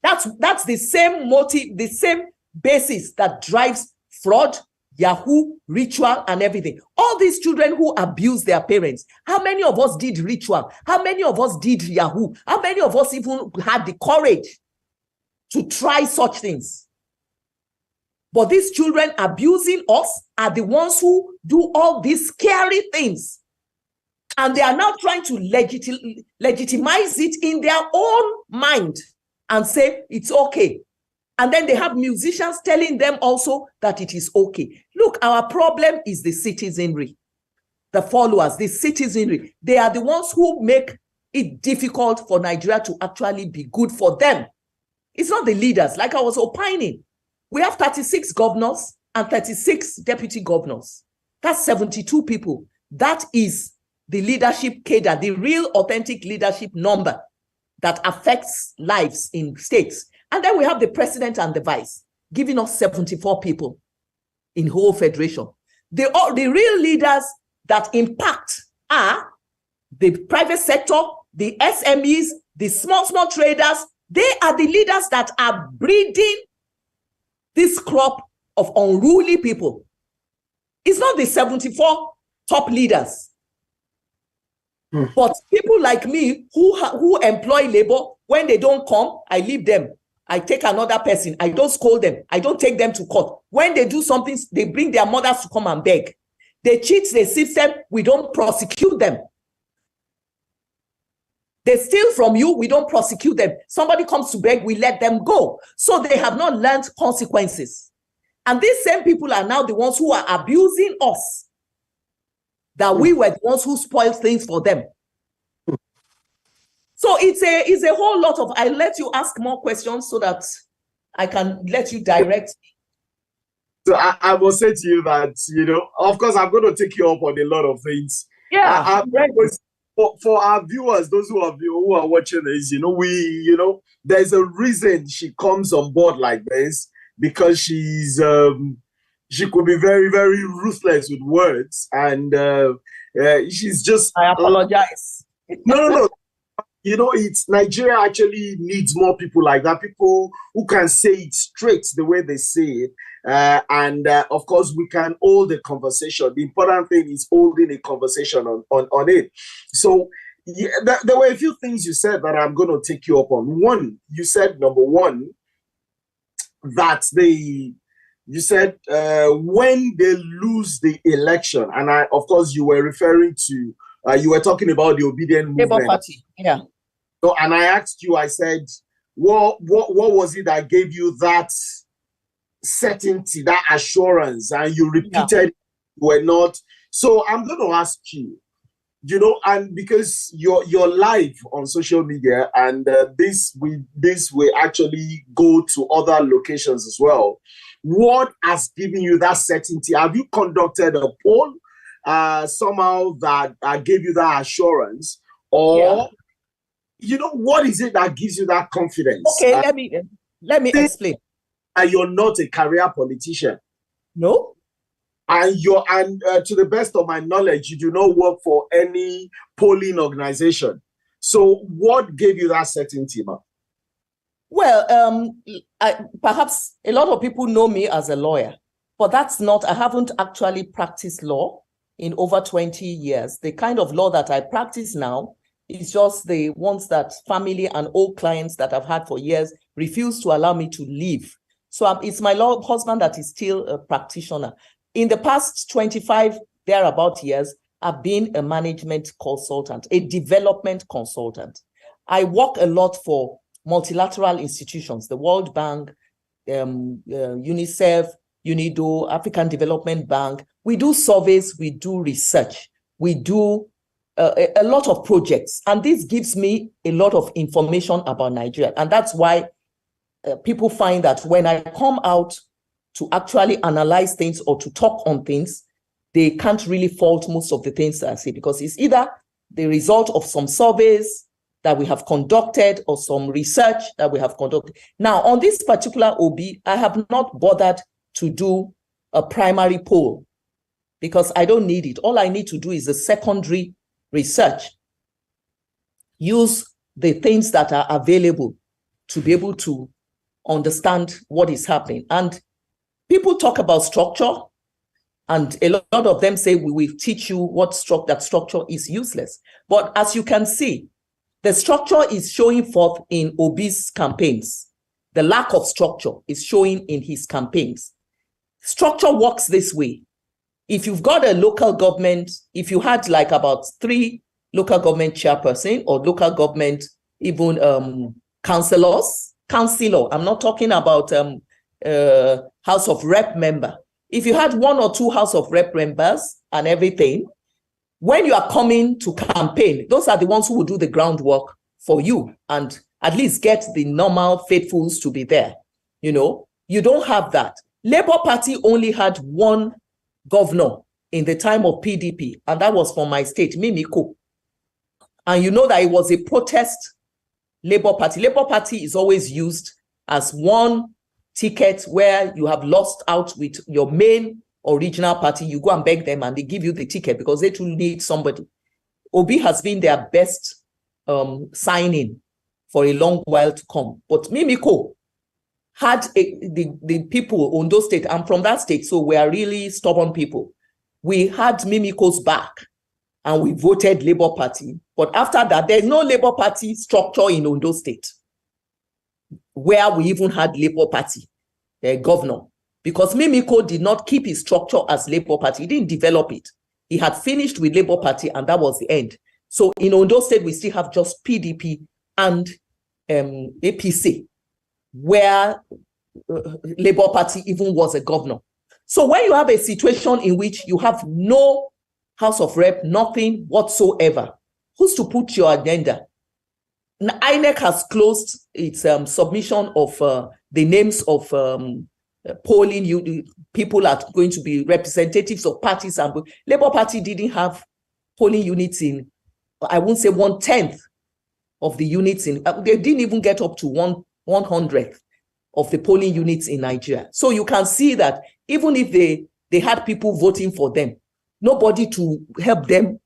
That's the same motive, the same basis that drives fraud, Yahoo, ritual, and everything. All these children who abuse their parents, how many of us did ritual? How many of us did Yahoo? How many of us even had the courage to try such things? But these children abusing us are the ones who do all these scary things. And they are now trying to legitimize it in their own mind and say it's okay. And then they have musicians telling them also that it is okay. Look, our problem is the citizenry, the followers, the citizenry. They are the ones who make it difficult for Nigeria to actually be good for them. It's not the leaders, like I was opining. We have 36 governors and 36 deputy governors. That's 72 people. That is the leadership cadre, the real authentic leadership number that affects lives in states. And then we have the president and the vice, giving us 74 people in whole federation. The real leaders that impact are the private sector, the SMEs, the small traders. They are the leaders that are breeding this crop of unruly people. It's not the 74 top leaders. But people like me who employ labor, when they don't come, I leave them. I take another person. I don't scold them. I don't take them to court. When they do something, they bring their mothers to come and beg. They cheat the system. We don't prosecute them. They steal from you. We don't prosecute them. Somebody comes to beg, we let them go. So they have not learned consequences. And these same people are now the ones who are abusing us, that we were the ones who spoiled things for them. So it's a whole lot of, I'll let you ask more questions so that I can let you direct. So I will say to you that, you know, of course, I'm going to take you up on a lot of things. Yeah. For our viewers, those who are watching this, you know, there's a reason she comes on board like this, because she could be very, very ruthless with words, and she's just. I apologize. No. You know, Nigeria actually needs more people like that, people who can say it straight the way they say it. And of course, we can hold a conversation. The important thing is holding a conversation on it. So yeah, there were a few things you said that I'm going to take you up on. One, you said, number one, that you said when they lose the election, and of course, you were referring to, you were talking about the obedient movement. Labour Party, yeah. So, and I asked you, I said, what was it that gave you that certainty, that assurance? And you repeated, you were not. So I'm going to ask you, you know, and because you're live on social media, and this will actually go to other locations as well. What has given you that certainty? Have you conducted a poll somehow that gave you that assurance, or you know, what is it that gives you that confidence? Okay, let me explain. And you're not a career politician. No. And to the best of my knowledge, you do not work for any polling organization. So what gave you that certainty, ma'am? Well, perhaps a lot of people know me as a lawyer, but I haven't actually practiced law in over 20 years. The kind of law that I practice now is just the ones that family and old clients that I've had for years refuse to allow me to leave. So it's my husband that is still a practitioner. In the past 25 thereabout years, I've been a management consultant, a development consultant. I work a lot for multilateral institutions, the World Bank, UNICEF, UNIDO, African Development Bank. We do surveys, we do research, we do a lot of projects. And this gives me a lot of information about Nigeria. And that's why people find that when I come out to actually analyze things or to talk on things, they can't really fault most of the things that I say, because it's either the result of some surveys that we have conducted or some research that we have conducted. Now, on this particular OB, I have not bothered to do a primary poll because I don't need it. All I need to do is a secondary research. Use the things that are available to be able to understand what is happening. And people talk about structure, and a lot of them say, we will teach you that structure is useless. But as you can see, the structure is showing forth in Obi's campaigns. The lack of structure is showing in his campaigns. Structure works this way. If you've got a local government, if you had like about 3 local government chairperson or local government, even councillor, I'm not talking about House of Rep member. If you had 1 or 2 House of Rep members and everything, when you are coming to campaign, those are the ones who will do the groundwork for you and at least get the normal faithfuls to be there. You know, you don't have that. Labour Party only had 1 governor in the time of PDP, and that was from my state, Mimiko. And you know that it was a protest Labour Party. Labour Party is always used as one ticket where you have lost out with your main original party. You go and beg them and they give you the ticket because they too need somebody. Obi has been their best signing for a long while to come. But Mimiko had the people on those states, I'm from that state, so we are really stubborn people. We had Mimiko's back. and we voted Labour Party. But after that, there's no Labour Party structure in Ondo State, where we even had Labour Party governor, because Mimiko did not keep his structure as Labour Party. He didn't develop it. He had finished with Labour Party, and that was the end. So in Ondo State, we still have just PDP and APC, where Labour Party even was a governor. So when you have a situation in which you have no House of Rep, nothing whatsoever, who's to put your agenda? INEC has closed its submission of the names of polling people are going to be representatives of parties, and Labour Party didn't have polling units in, I won't say 1/10 of the units in, they didn't even get up to 1/100th of the polling units in Nigeria. So you can see that even if they had people voting for them, nobody to help them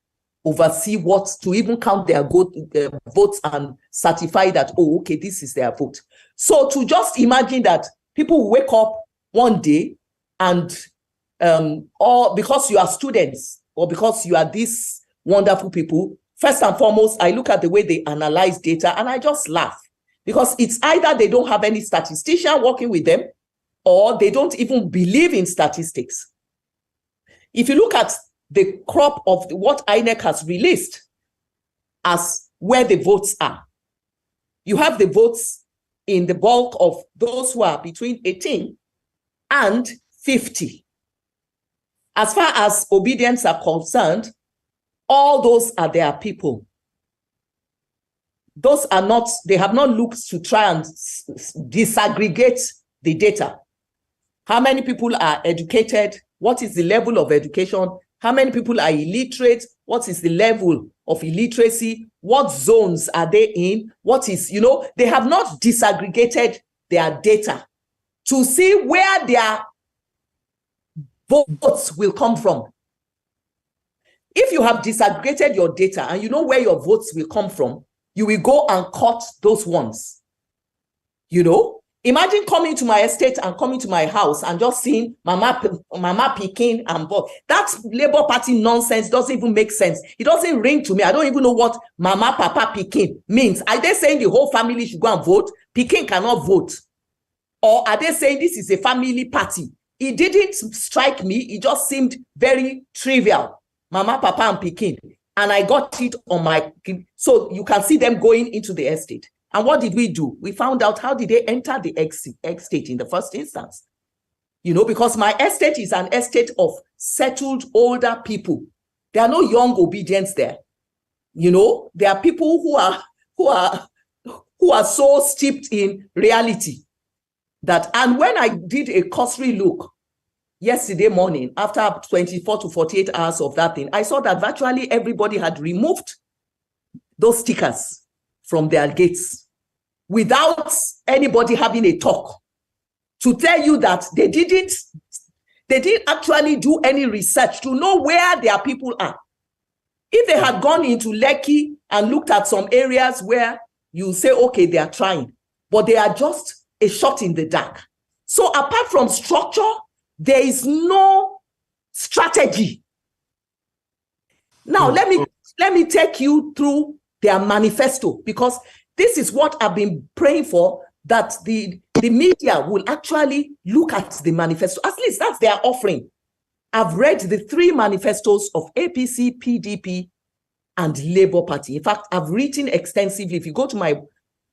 oversee what, to even count their votes and certify that, oh, okay, this is their vote. So to just imagine that people wake up one day and or because you are students or because you are these wonderful people, first and foremost, I look at the way they analyze data and I just laugh, because it's either they don't have any statistician working with them or they don't even believe in statistics. If you look at the crop of what INEC has released as where the votes are, you have the votes in the bulk of those who are between 18 and 50. As far as obedience are concerned, all those are their people. Those are not, they have not looked to try and disaggregate the data. How many people are educated? What is the level of education? How many people are illiterate? What is the level of illiteracy? What zones are they in? What is, they have not disaggregated their data to see where their votes will come from. If you have disaggregated your data and you know where your votes will come from, you will go and cut those ones. Imagine coming to my estate and coming to my house and just seeing Mama Peking and boy. That Labour Party nonsense doesn't even make sense. It doesn't ring to me. I don't even know what Mama Papa Peking means. Are they saying the whole family should go and vote? Peking cannot vote. Or are they saying this is a family party? It didn't strike me. It just seemed very trivial. Mama, Papa, and Peking. And I got it on my... So you can see them going into the estate. And what did we do? We found out how did they enter the estate in the first instance. Because my estate is an estate of settled older people. There are no young obedients there. There are people who are so steeped in reality that, and when I did a cursory look yesterday morning, after 24 to 48 hours of that thing, I saw that virtually everybody had removed those stickers from their gates without anybody having a talk to tell you that they didn't actually do any research to know where their people are. If they had gone into Lekki and looked at some areas where you say, okay, they are trying, but they are just a shot in the dark. So apart from structure, there is no strategy. Now, let me take you through their manifesto, because this is what I've been praying for, that the media will actually look at the manifesto. At least that's their offering. I've read the 3 manifestos of APC, PDP, and Labour Party. In fact, I've written extensively. If you go to my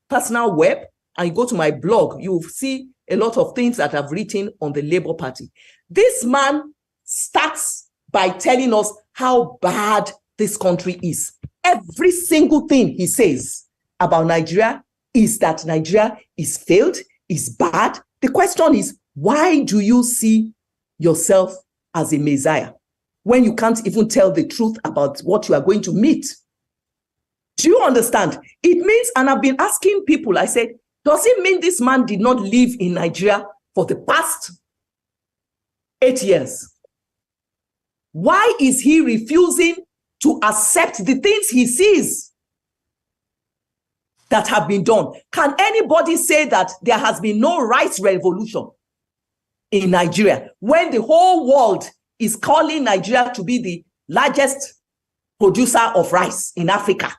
personal web and you go to my blog, you'll see a lot of things that I've written on the Labour Party. This man starts by telling us how bad this country is. Every single thing he says about Nigeria is that Nigeria is failed, is bad. The question is, why do you see yourself as a Messiah when you can't even tell the truth about what you are going to meet? Do you understand? It means, and I've been asking people, I said, does it mean this man did not live in Nigeria for the past 8 years? Why is he refusing to accept the things he sees that have been done? Can anybody say that there has been no rights revolution in Nigeria when the whole world is calling Nigeria to be the largest producer of rice in Africa.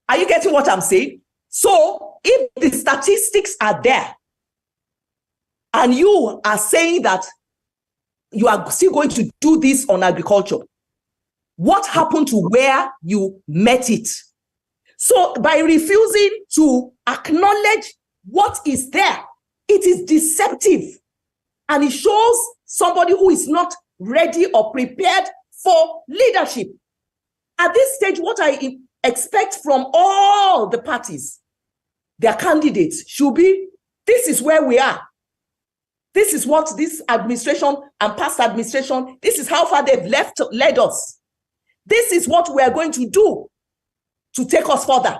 Are you getting what I'm saying? So if the statistics are there and you are saying that you are still going to do this on agriculture, what happened to where you met it? So by refusing to acknowledge what is there, it is deceptive. And it shows somebody who is not ready or prepared for leadership. At this stage, what I expect from all the parties, their candidates, should be, this is where we are. This is what this administration and past administration, this is how far they've led us. This is what we are going to do to take us further.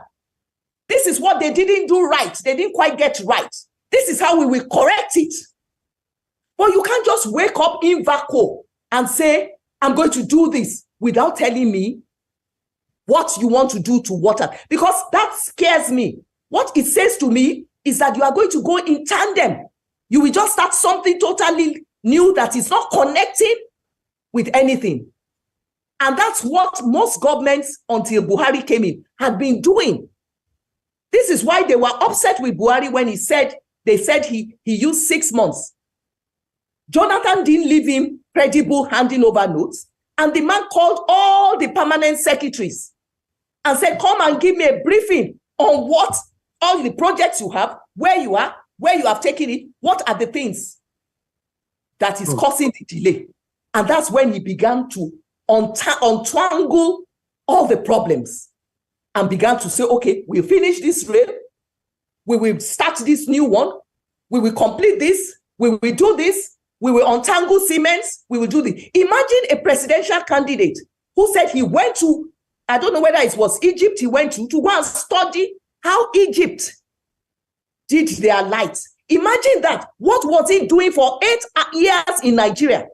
This is what they didn't do right. They didn't quite get right. This is how we will correct it. But you can't just wake up in vacuum and say, I'm going to do this without telling me what you want to do to water. Because that scares me. What it says to me is that you are going to go in tandem. You will just start something totally new that is not connecting with anything. And that's what most governments until Buhari came in had been doing. This is why they were upset with Buhari when they said he used 6 months. Jonathan didn't leave him credible handing over notes. And the man called all the permanent secretaries and said, come and give me a briefing on what all the projects you have, where you are, where you have taken it, what are the things that is causing the delay. And that's when he began to untwangle all the problems and began to say, okay, we'll finish this rail, we will start this new one, we will complete this, we will do this, we will untangle Siemens, we will do this. Imagine a presidential candidate who said he went to, I don't know whether it was Egypt he went to go and study how Egypt did their light. Imagine that. What was he doing for 8 years in Nigeria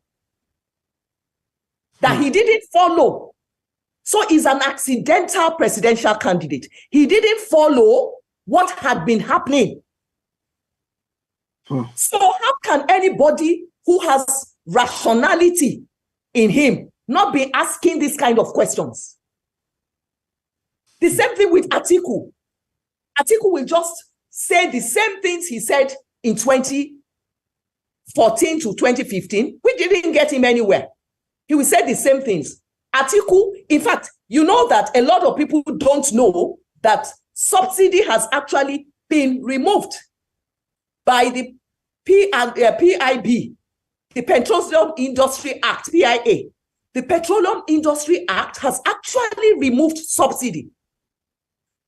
that he didn't follow? So he's an accidental presidential candidate. He didn't follow what had been happening. So how can anybody who has rationality in him not be asking this kind of questions? The same thing with Atiku. Atiku will just say the same things he said in 2014 to 2015, which didn't get him anywhere. He will say the same things. Atiku, in fact, you know that a lot of people don't know that subsidy has actually been removed by the PIB, the Petroleum Industry Act, PIA. The Petroleum Industry Act has actually removed subsidy.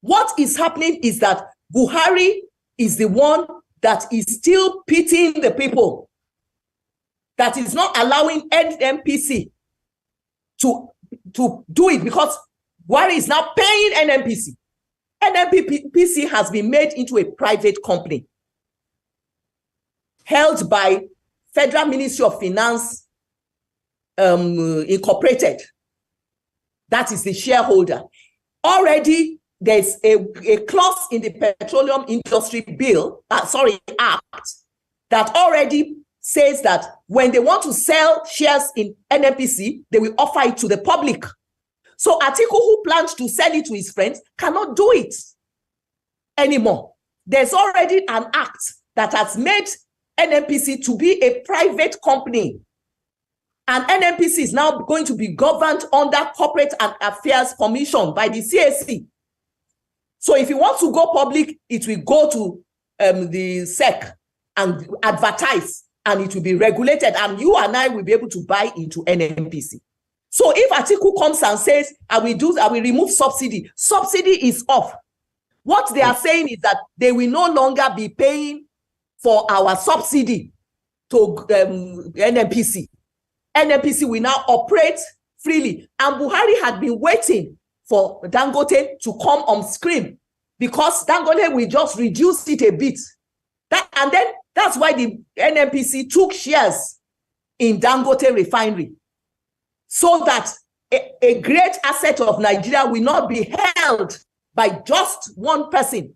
What is happening is that Buhari is the one that is still pitying the people, that is not allowing NNPC to do it, because Buhari is now paying NNPC. NNPC has been made into a private company held by Federal Ministry of Finance Incorporated. That is the shareholder. Already there's a clause in the Petroleum Industry Act that already says that when they want to sell shares in NNPC, they will offer it to the public. So Atiku, who plans to sell it to his friends, cannot do it anymore. There's already an act that has made NNPC to be a private company. And NNPC is now going to be governed under Corporate and Affairs Commission by the CAC. So if you want to go public, it will go to the SEC and advertise, and it will be regulated, and you and I will be able to buy into NNPC. So if Atiku comes and says, I will remove subsidy, subsidy is off. What they are saying is that they will no longer be paying for our subsidy to NNPC. NNPC will now operate freely. And Buhari had been waiting for Dangote to come on screen, because Dangote will just reduce it a bit. And then that's why the NNPC took shares in Dangote refinery, so that a great asset of Nigeria will not be held by just one person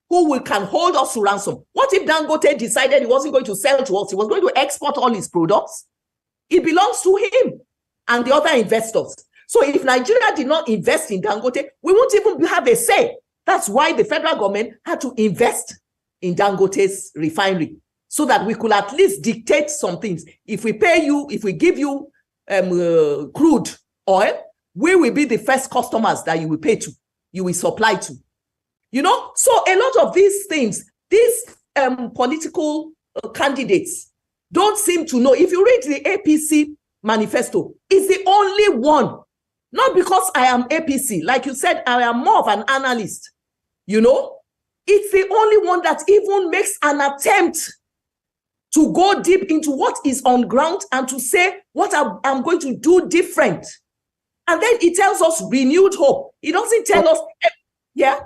who can hold us to ransom. What if Dangote decided he wasn't going to sell to us? He was going to export all his products. It belongs to him and the other investors. So if Nigeria did not invest in Dangote, we won't even have a say. That's why the federal government had to invest in Dangote's refinery, so that we could at least dictate some things. If we pay you, if we give you crude oil, we will be the first customers that you will pay to, you will supply to. You know, so a lot of these things, these political candidates don't seem to know. If you read the APC manifesto, it's the only one. Not because I am APC. Like you said, I am more of an analyst. You know, it's the only one that even makes an attempt to go deep into what is on ground and to say what I'm going to do different. And then it tells us renewed hope. It doesn't tell us, yeah.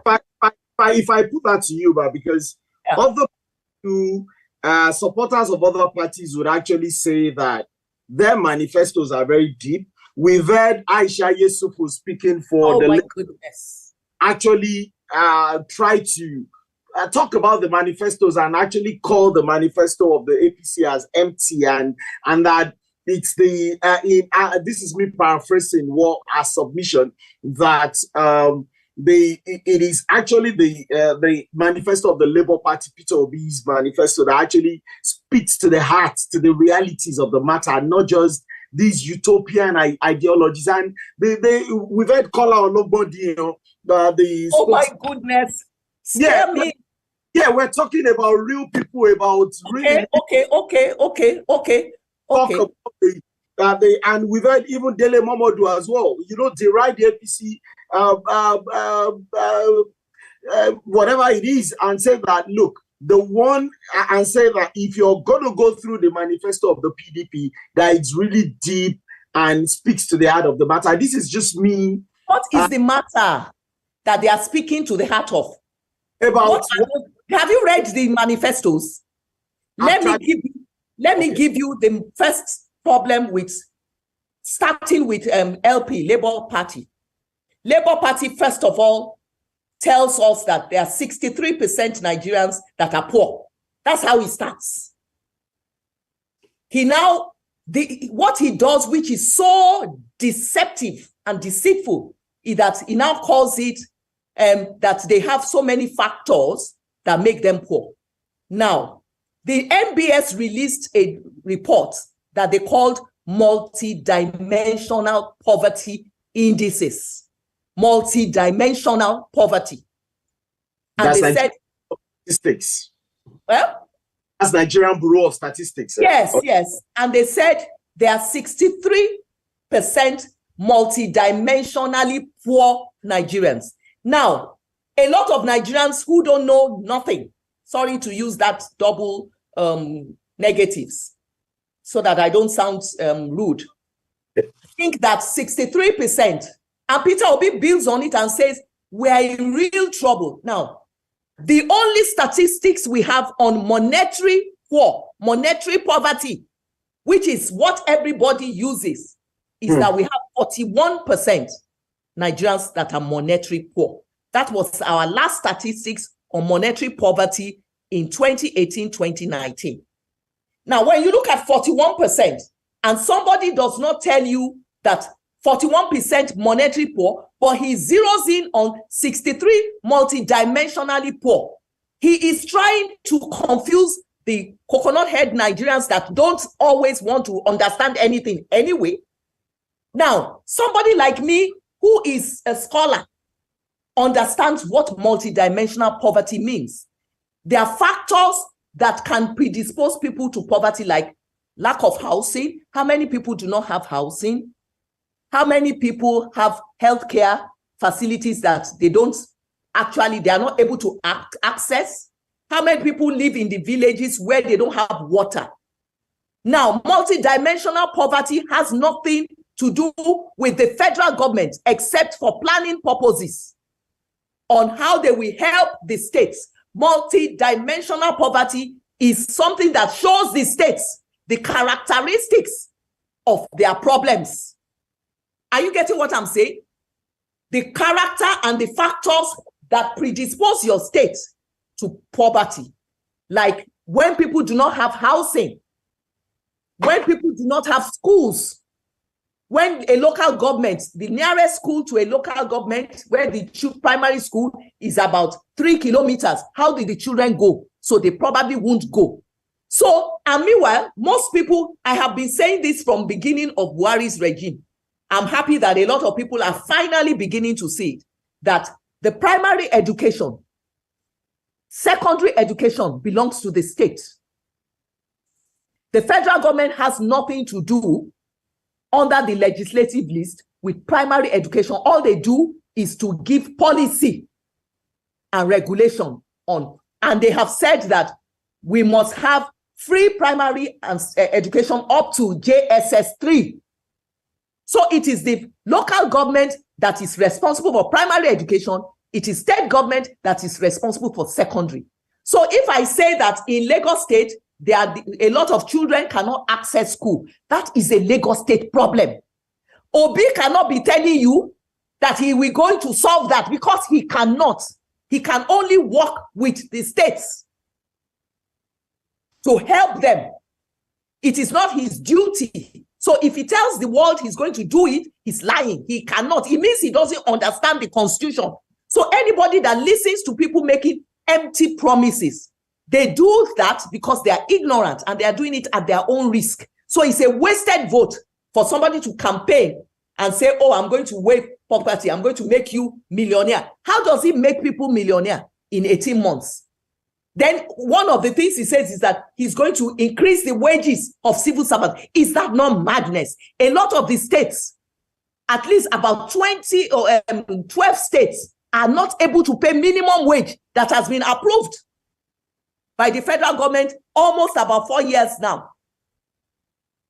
If I put that to you, but because other supporters of other parties would actually say that their manifestos are very deep. We've heard Aisha Yesufu speaking for my goodness. Actually try to talk about the manifestos and actually call the manifesto of the APC as empty, and that it's the this is me paraphrasing what our submission, that it is actually the manifesto of the Labour Party, Peter Obi's manifesto, that actually speaks to the heart, to the realities of the matter, not just these utopian ideologies. And we've heard Kola Ologbodi, you know, oh my goodness. Scare me. Yeah, we're talking about real people, about okay. And we've heard even Dele Momodu as well, you know, deride the APC, whatever it is, and say that, look, and say that if you're going to go through the manifesto of the PDP, that it's really deep and speaks to the heart of the matter. This is just me. What is the matter that they are speaking to the heart of? Have you read the manifestos? Let me give you the first problem with starting with LP, Labour Party. Labour Party, first of all, tells us that there are 63% Nigerians that are poor. That's how he starts. What he does, which is so deceptive and deceitful, is that he now calls it that they have so many factors that make them poor. Now, the NBS released a report that they called multidimensional poverty indices. Multidimensional poverty. And that's they said statistics. Well, that's Nigerian Bureau of Statistics. Yes, yes. And they said there are 63% multidimensionally poor Nigerians. Now, a lot of Nigerians who don't know nothing, sorry to use that double negatives so that I don't sound rude, think that 63%, and Peter Obi builds on it and says, we are in real trouble. Now, the only statistics we have on monetary poverty, which is what everybody uses, is that we have 41% Nigerians that are monetary poor. That was our last statistics on monetary poverty in 2018-2019. Now, when you look at 41%, and somebody does not tell you that 41% monetary poor, but he zeroes in on 63 multidimensionally poor, he is trying to confuse the coconut head Nigerians that don't always want to understand anything anyway. Now, somebody like me, who is a scholar, understands what multidimensional poverty means. There are factors that can predispose people to poverty, like lack of housing. How many people do not have housing? How many people have healthcare facilities that they are not able to access? How many people live in the villages where they don't have water? Now, multidimensional poverty has nothing to do with the federal government except for planning purposes on how they will help the states. Multidimensional poverty is something that shows the states the characteristics of their problems. Are you getting what I'm saying? The character and the factors that predispose your state to poverty. Like when people do not have housing, when people do not have schools, when a local government, the nearest school to a local government where the primary school is about 3 kilometers, how did the children go? So they probably won't go. So, and meanwhile, most people, I have been saying this from beginning of Buhari's regime. I'm happy that a lot of people are finally beginning to see it, that the primary education, secondary education belongs to the state. The federal government has nothing to do under the legislative list with primary education. All they do is to give policy and regulation on. And they have said that we must have free primary education up to JSS 3. So it is the local government that is responsible for primary education. It is state government that is responsible for secondary. So if I say that in Lagos State, there are a lot of children cannot access school, that is a Lagos State problem. Obi cannot be telling you that he will going to solve that, because he cannot. He can only work with the states to help them. It is not his duty. So if he tells the world he's going to do it, he's lying. He cannot. It means he doesn't understand the Constitution. So anybody that listens to people making empty promises, they do that because they are ignorant and they are doing it at their own risk. So it's a wasted vote for somebody to campaign and say, oh, I'm going to waive poverty. I'm going to make you millionaire. How does he make people millionaire in 18 months? Then one of the things he says is that he's going to increase the wages of civil servants. Is that not madness? A lot of the states, at least about 20 or 12 states, are not able to pay minimum wage that has been approved by the federal government almost about 4 years now.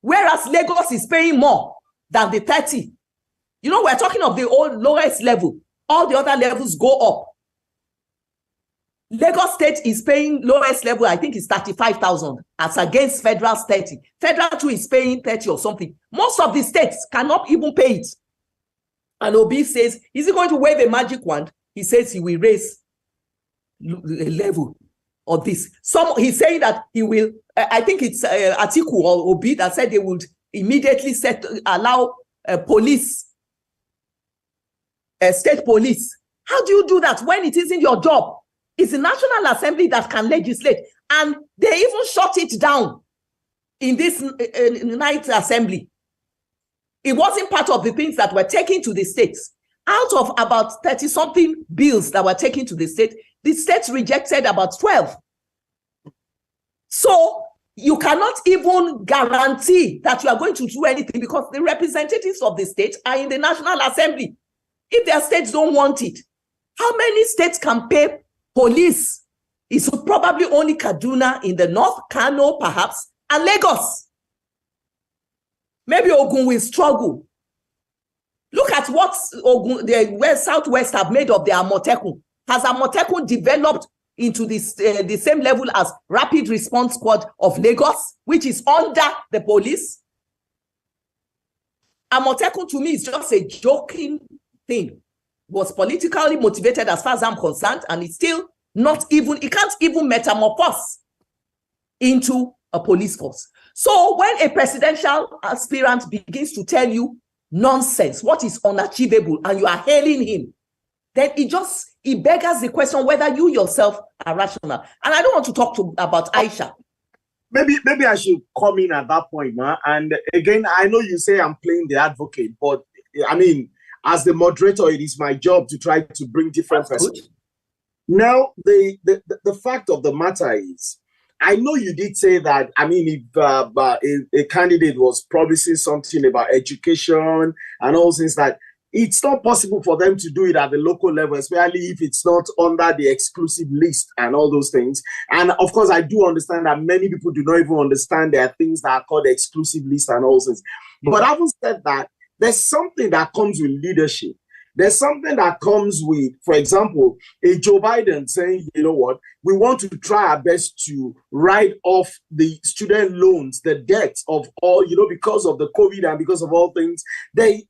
Whereas Lagos is paying more than the 30. You know, we're talking of the old lowest level. All the other levels go up. Lagos State is paying lowest level, I think it's 35,000 as against federal's 30. Federal too is paying 30 or something. Most of the states cannot even pay it. And Obi says, is he going to wave a magic wand? He says he will raise the level of this. He's saying that he will, I think it's Atiku or Obi that said they would immediately allow police, state police. How do you do that when it isn't your job? It's the National Assembly that can legislate. And they even shut it down in this ninth assembly. It wasn't part of the things that were taken to the states. Out of about 30-something bills that were taken to the states rejected about 12. So you cannot even guarantee that you are going to do anything because the representatives of the state are in the National Assembly. If their states don't want it, how many states can pay police? It's probably only Kaduna in the north, Kano perhaps, and Lagos. Maybe Ogun will struggle. Look at what Ogun, the Southwest have made of their Amotekun. Has Amotekun developed into this, the same level as Rapid Response Squad of Lagos, which is under the police? Amotekun to me is just a joking thing. Was politically motivated as far as I'm concerned, and it's still not even, it can't even metamorphose into a police force. So when a presidential aspirant begins to tell you nonsense, what is unachievable, and you are hailing him, then it beggars the question whether you yourself are rational. And I don't want to talk about Aisha. Maybe I should come in at that point, man. And again, I know you say I'm playing the advocate, but I mean, as the moderator, it is my job to try to bring different perspectives. Now, the fact of the matter is, I know you did say that, I mean, if a candidate was promising something about education and all things, that it's not possible for them to do it at the local level, especially if it's not under the exclusive list and all those things. And of course, I do understand that many people do not even understand there are things that are called exclusive list and all things. But having said that, there's something that comes with leadership. There's something that comes with, for example, a Joe Biden saying, you know what, we want to try our best to write off the student loans, the debts of all, you know, because of the COVID and because of all things.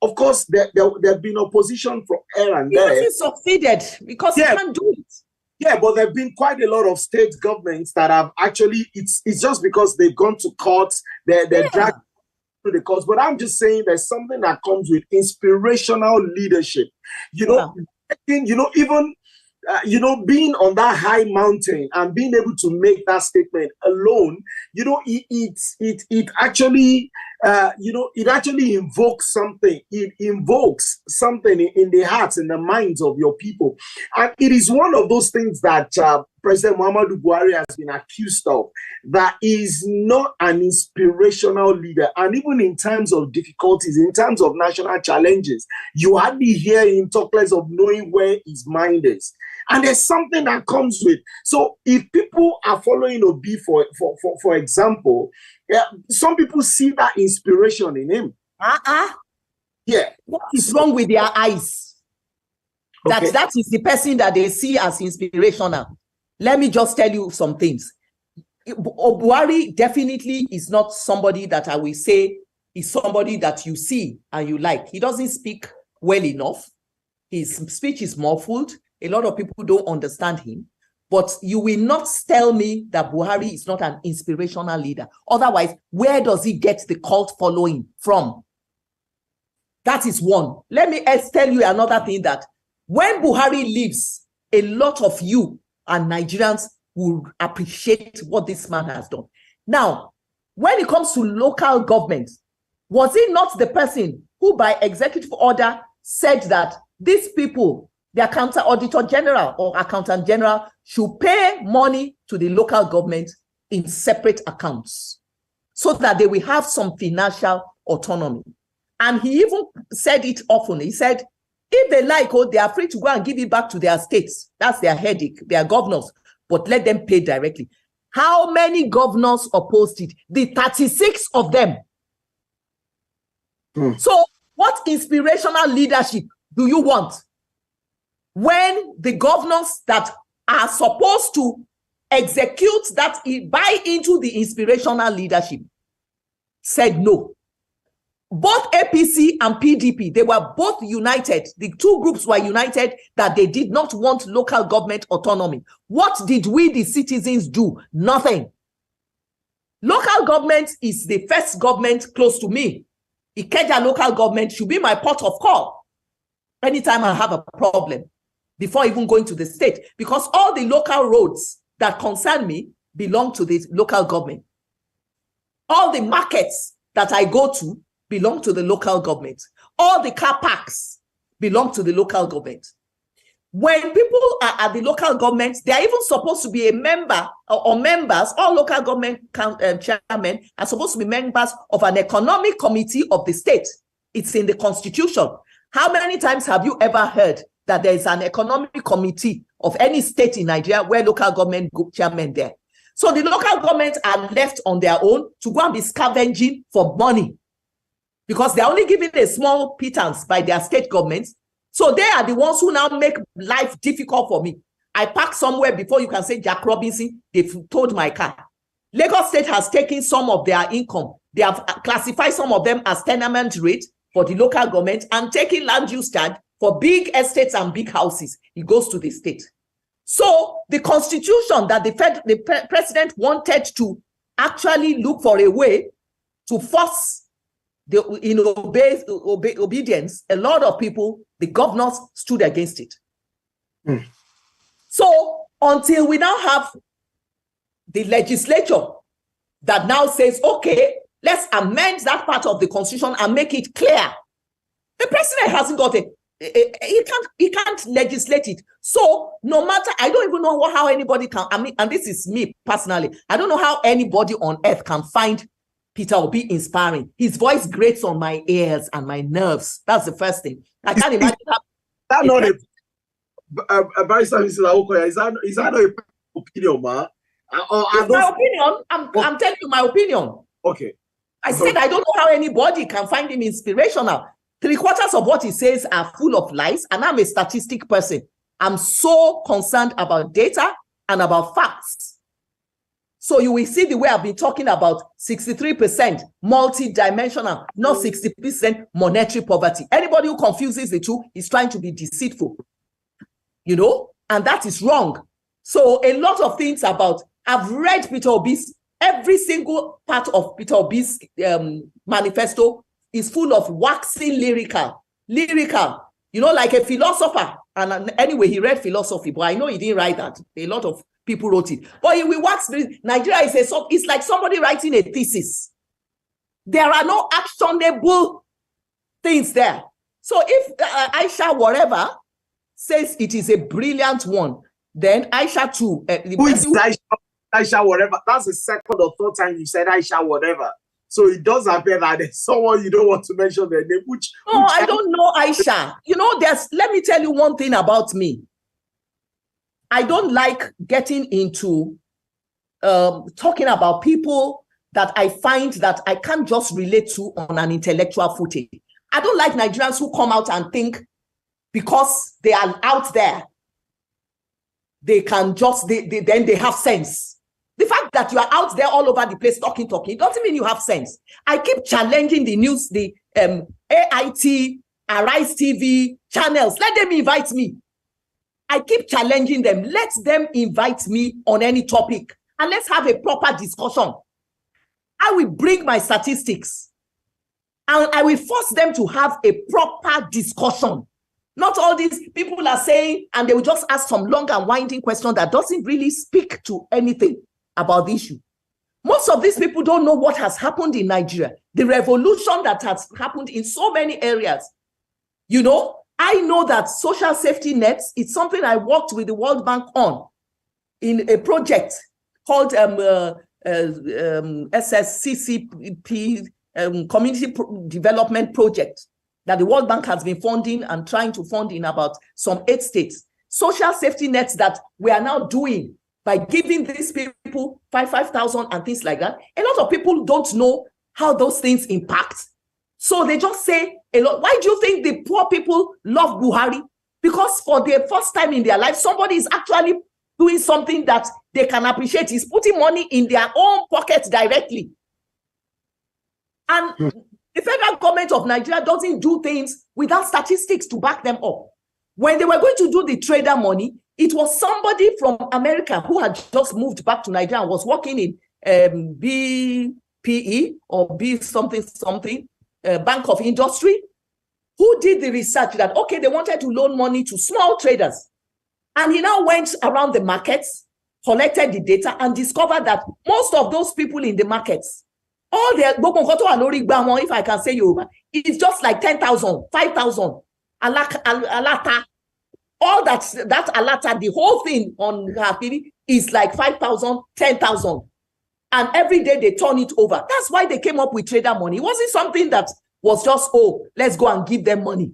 Of course, there have been opposition from here and there. He succeeded because he can't do it. Yeah, but there have been quite a lot of state governments that have actually, it's just because they've gone to court, they're dragged. the cause, but I'm just saying there's something that comes with inspirational leadership. Even being on that high mountain and being able to make that statement alone, it actually invokes something. It invokes something in the hearts and the minds of your people. And it is one of those things that President Muhammadu Buhari has been accused of, that is not an inspirational leader. And even in times of difficulties, in terms of national challenges, you hardly hear him talk less of knowing where his mind is. And there's something that comes with. So if people are following Obi, for example, some people see that inspiration in him. Yeah. What is wrong with their eyes? Okay. That is the person that they see as inspirational. Let me just tell you some things. Buhari definitely is not somebody that I will say is somebody that you see and you like. He doesn't speak well enough. His speech is muffled. A lot of people don't understand him. But you will not tell me that Buhari is not an inspirational leader. Otherwise, where does he get the cult following from? That is one. Let me tell you another thing, that when Buhari leaves, a lot of you and Nigerians will appreciate what this man has done. Now, when it comes to local government, was he not the person who by executive order said that these people, the accountant auditor general or accountant general, should pay money to the local government in separate accounts so that they will have some financial autonomy? And he even said it often. He said, if they like, they are free to go and give it back to their states. That's their headache, their governors, but let them pay directly. How many governors opposed it? The 36 of them. So what inspirational leadership do you want when the governors that are supposed to execute that, buy into the inspirational leadership, said no? Both APC and PDP, they were both united. The two groups were united that they did not want local government autonomy. What did we, the citizens, do? Nothing. Local government is the first government close to me. Ikeja local government should be my port of call anytime I have a problem, before even going to the state, because all the local roads that concern me belong to the local government. All the markets that I go to belong to the local government. All the car parks belong to the local government. When people are at the local government, they are even supposed to be a member or members. All local government chairmen are supposed to be members of an economic committee of the state. It's in the constitution. How many times have you ever heard that there is an economic committee of any state in Nigeria where local government group chairmen there? So the local governments are left on their own to go and be scavenging for money, because they're only given a small pittance by their state governments. So they are the ones who now make life difficult for me. I park somewhere before you can say Jack Robinson, they've towed my car. Lagos State has taken some of their income. They have classified some of them as tenement rate for the local government and taking land use charge for big estates and big houses. It goes to the state. So the constitution that the president wanted to actually look for a way to force obedience, a lot of people, the governors, stood against it. So until we now have the legislature that now says, okay, let's amend that part of the constitution and make it clear, the president hasn't got it. He can't legislate it. So no matter, I don't even know how anybody can, and this is me personally, I don't know how anybody on earth can find Peter Obi inspiring. His voice grates on my ears and my nerves. That's the first thing. I can't imagine how. That's not a barrister, Mrs. Awokoya. Is that not a opinion, ma? It's my opinion. I'm telling you my opinion. Okay. I said I don't know how anybody can find him inspirational. 3/4 of what he says are full of lies, and I'm a statistic person. I'm so concerned about data and about facts. So you will see the way I've been talking about 63% multi-dimensional, not 60% monetary poverty. Anybody who confuses the two is trying to be deceitful, you know, and that is wrong. So a lot of things about, I've read Peter Obi's every single part of Peter Obi's manifesto is full of waxing lyrical, you know, like a philosopher. And anyway, he read philosophy, but I know he didn't write that. A lot of people wrote it. But he will wax. Nigeria is it's like somebody writing a thesis. There are no actionable things there. So if Aisha whatever says it is a brilliant one, then Aisha too. Who is Aisha whatever? That's the second or third time you said Aisha whatever. So it does appear that there's someone you don't want to mention their name. I don't know Aisha. You know, let me tell you one thing about me. I don't like getting into talking about people that I find that I can't just relate to on an intellectual footing. I don't like Nigerians who come out and think because they are out there, they can just, then they have sense. The fact that you are out there all over the place talking, doesn't mean you have sense. I keep challenging the news, the AIT, Arise TV channels. Let them invite me. I keep challenging them. Let them invite me on any topic and let's have a proper discussion. I will bring my statistics and I will force them to have a proper discussion. Not all these people are saying, and they will just ask some long and winding question that doesn't really speak to anything about the issue. Most of these people don't know what has happened in Nigeria, the revolution that has happened in so many areas. You know, I know that social safety nets is something I worked with the World Bank on in a project called SSCCP, Community Development Project, that the World Bank has been funding and trying to fund in about some 8 states. Social safety nets that we are now doing by giving these people 5,000 and things like that. A lot of people don't know how those things impact. So they just say a lot. Why do you think the poor people love Buhari? Because for the first time in their life, somebody is actually doing something that they can appreciate. He's putting money in their own pockets directly. And the federal government of Nigeria doesn't do things without statistics to back them up. When they were going to do the trader money, it was somebody from America who had just moved back to Nigeria and was working in BPE or B something, Bank of Industry, who did the research that, okay, they wanted to loan money to small traders. And he now went around the markets, collected the data, and discovered that most of those people in the markets, all their, if I can say Yoruba, it's just like 10,000, 5,000, alata. All that alata, the whole thing on Hakiri is like 5,000, 10,000. And every day they turn it over. That's why they came up with trader money. It wasn't something that was just, oh, let's go and give them money.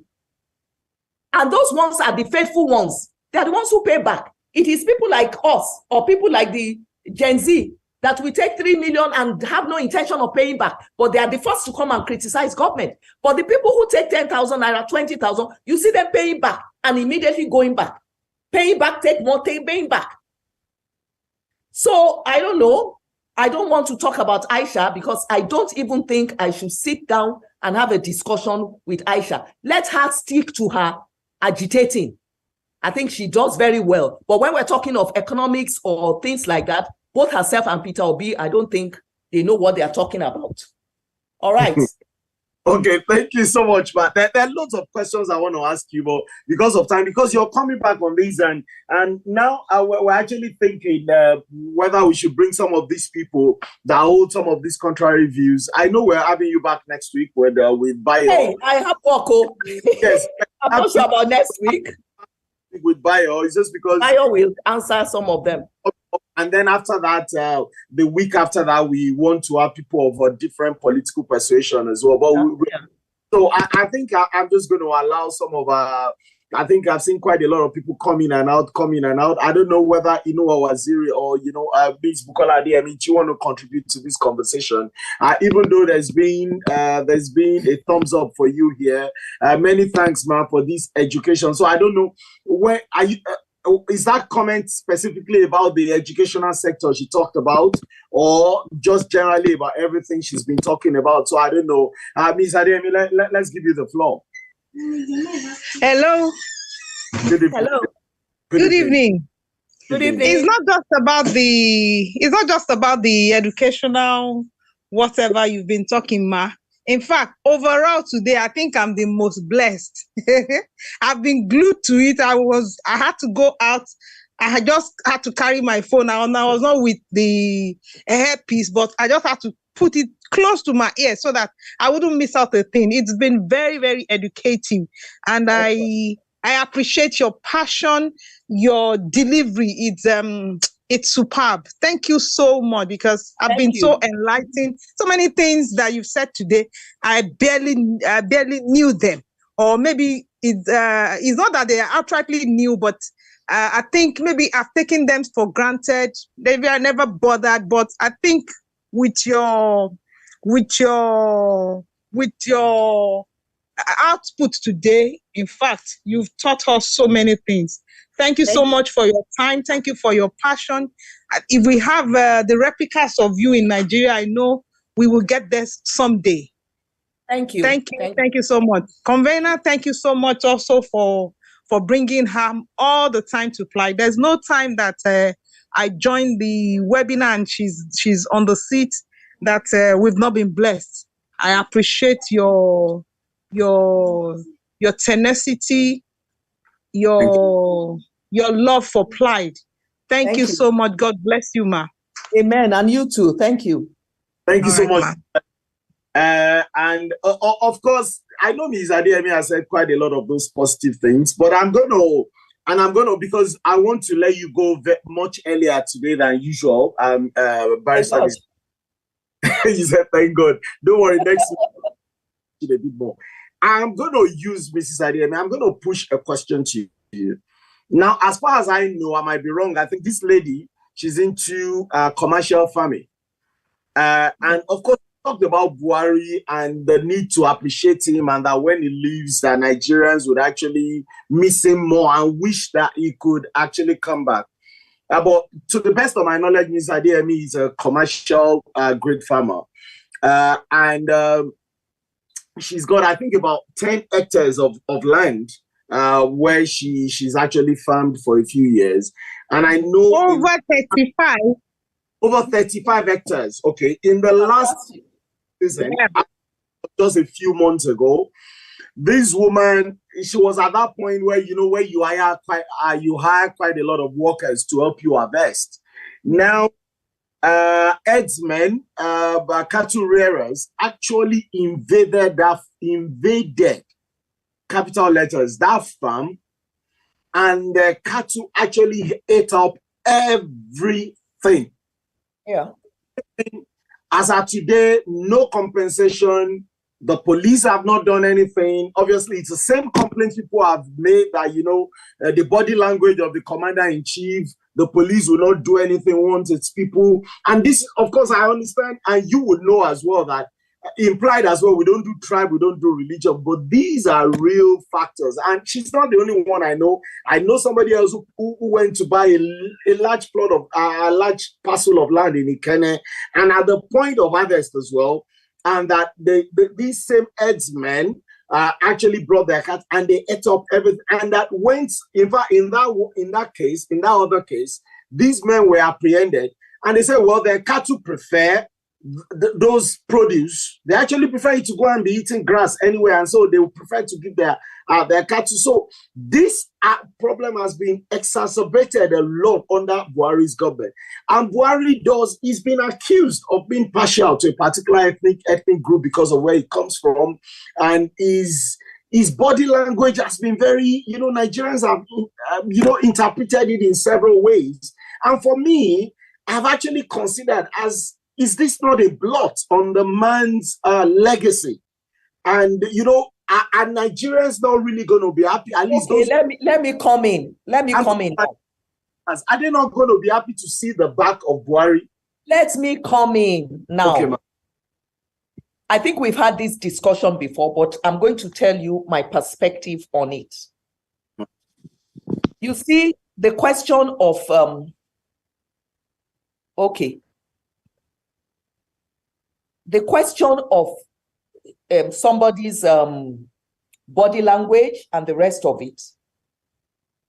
And those ones are the faithful ones. They're the ones who pay back. It is people like us or people like the Gen Z that we take 3 million and have no intention of paying back. But they are the first to come and criticize government. But the people who take 10,000 naira, 20,000, you see them paying back and immediately going back. Paying back, take more, paying back. So I don't know. I don't want to talk about Aisha because I don't even think I should sit down and have a discussion with Aisha. Let her stick to her agitating. I think she does very well. But when we're talking of economics or things like that, both herself and Peter Obi, I don't think they know what they are talking about. All right. Okay, thank you so much, Matt. There are lots of questions I want to ask you, but because of time, because you're coming back on these, and now we're actually thinking whether we should bring some of these people that hold some of these contrary views. I know we're having you back next week with Bayo. Hey, I have Wako. Yes, I'm not sure about next week. With Bayo, it's just because Bayo will answer some of them. And then after that, the week after that, we want to have people of a different political persuasion as well. But so I think I'm just going to allow some of I think I've seen quite a lot of people come in and out. I don't know whether Waziri or Ms. Bukola Adeyemi, you want to contribute to this conversation. Even though there's been a thumbs up for you here. Many thanks, man, for this education. So I don't know where are you. Is that comment specifically about the educational sector she talked about, or just generally about everything she's been talking about? So I don't know. Ms. Adeyemi, let's give you the floor. Hello. Good evening. Hello. Good evening. Good evening. It's not just about the educational whatever you've been talking, Ma. In fact, overall today, I think I'm the most blessed. I've been glued to it. I had to go out. I just had to carry my phone out, and I was not with the earpiece, but I just had to put it close to my ear so that I wouldn't miss out a thing. It's been very, very educating, and I appreciate your passion, your delivery. It's superb. Thank you so much, because I've been so enlightened. So many things that you've said today, I barely knew them, or maybe it's not that they are outrightly new, but I think maybe I've taken them for granted. Maybe I never bothered, but I think with your output today, in fact, you've taught us so many things. Thank you so much for your time. Thank you for your passion. If we have the replicas of you in Nigeria, I know we will get there someday. Thank you. Thank you so much. Convener, thank you so much also for bringing her all the time to PLIDE. There's no time that I joined the webinar and she's on the seat that we've not been blessed. I appreciate your tenacity, your love for PLIDE. Thank you so much. God bless you, Ma. Amen. And you too. Thank you. Thank you so much. And of course, I know Ms. Adeyemi has said quite a lot of those positive things, but I'm going to, because I want to let you go much earlier today than usual. Barrister, you said, thank God. Don't worry, next week, a bit more. I'm going to use Mrs. Adeyemi. I'm going to push a question to you. Now, as far as I know, I might be wrong. I think this lady, she's into commercial farming. And of course, talked about Buhari and the need to appreciate him, and that when he leaves, that Nigerians would actually miss him more and wish that he could actually come back. But to the best of my knowledge, Ms. Adeyemi is a commercial grade farmer. And she's got, I think, about 10 hectares of land where she's actually farmed for a few years. And I know... Over 35? Over 35 hectares. Okay. In the last season, just a few months ago, this woman, she was at that point where, where you hire quite a lot of workers to help you harvest. Now, herdsmen, cattle rearers actually invaded capital letters, that farm, and the cattle actually ate up everything. Yeah. As of today, no compensation. The police have not done anything. Obviously, it's the same complaints people have made that, the body language of the commander-in-chief, the police will not do anything once it's people. And this, of course, I understand, and you would know as well that implied as well, we don't do tribe, we don't do religion, but these are real factors. And she's not the only one I know. I know somebody else who went to buy a large plot of a large parcel of land in Ikene, and at the point of harvest as well, and that these same herdsmen actually brought their cats and they ate up everything. And that went, in fact, in that other case, these men were apprehended, and they said, well, their cattle prefer those produce. They actually prefer it to go and be eating grass anywhere, and so they would prefer to give their cattle. So this problem has been exacerbated a lot under Buhari's government, and Buhari he's been accused of being partial to a particular ethnic group because of where he comes from, and his body language has been very, Nigerians have interpreted it in several ways. And for me, I've actually considered is this not a blot on the man's legacy? And, are Nigerians not really going to be happy? At least let me come in. Are they not going to be happy to see the back of Buhari? Let me come in now. Okay, I think we've had this discussion before, but I'm going to tell you my perspective on it. You see, the question of, the question of somebody's body language and the rest of it.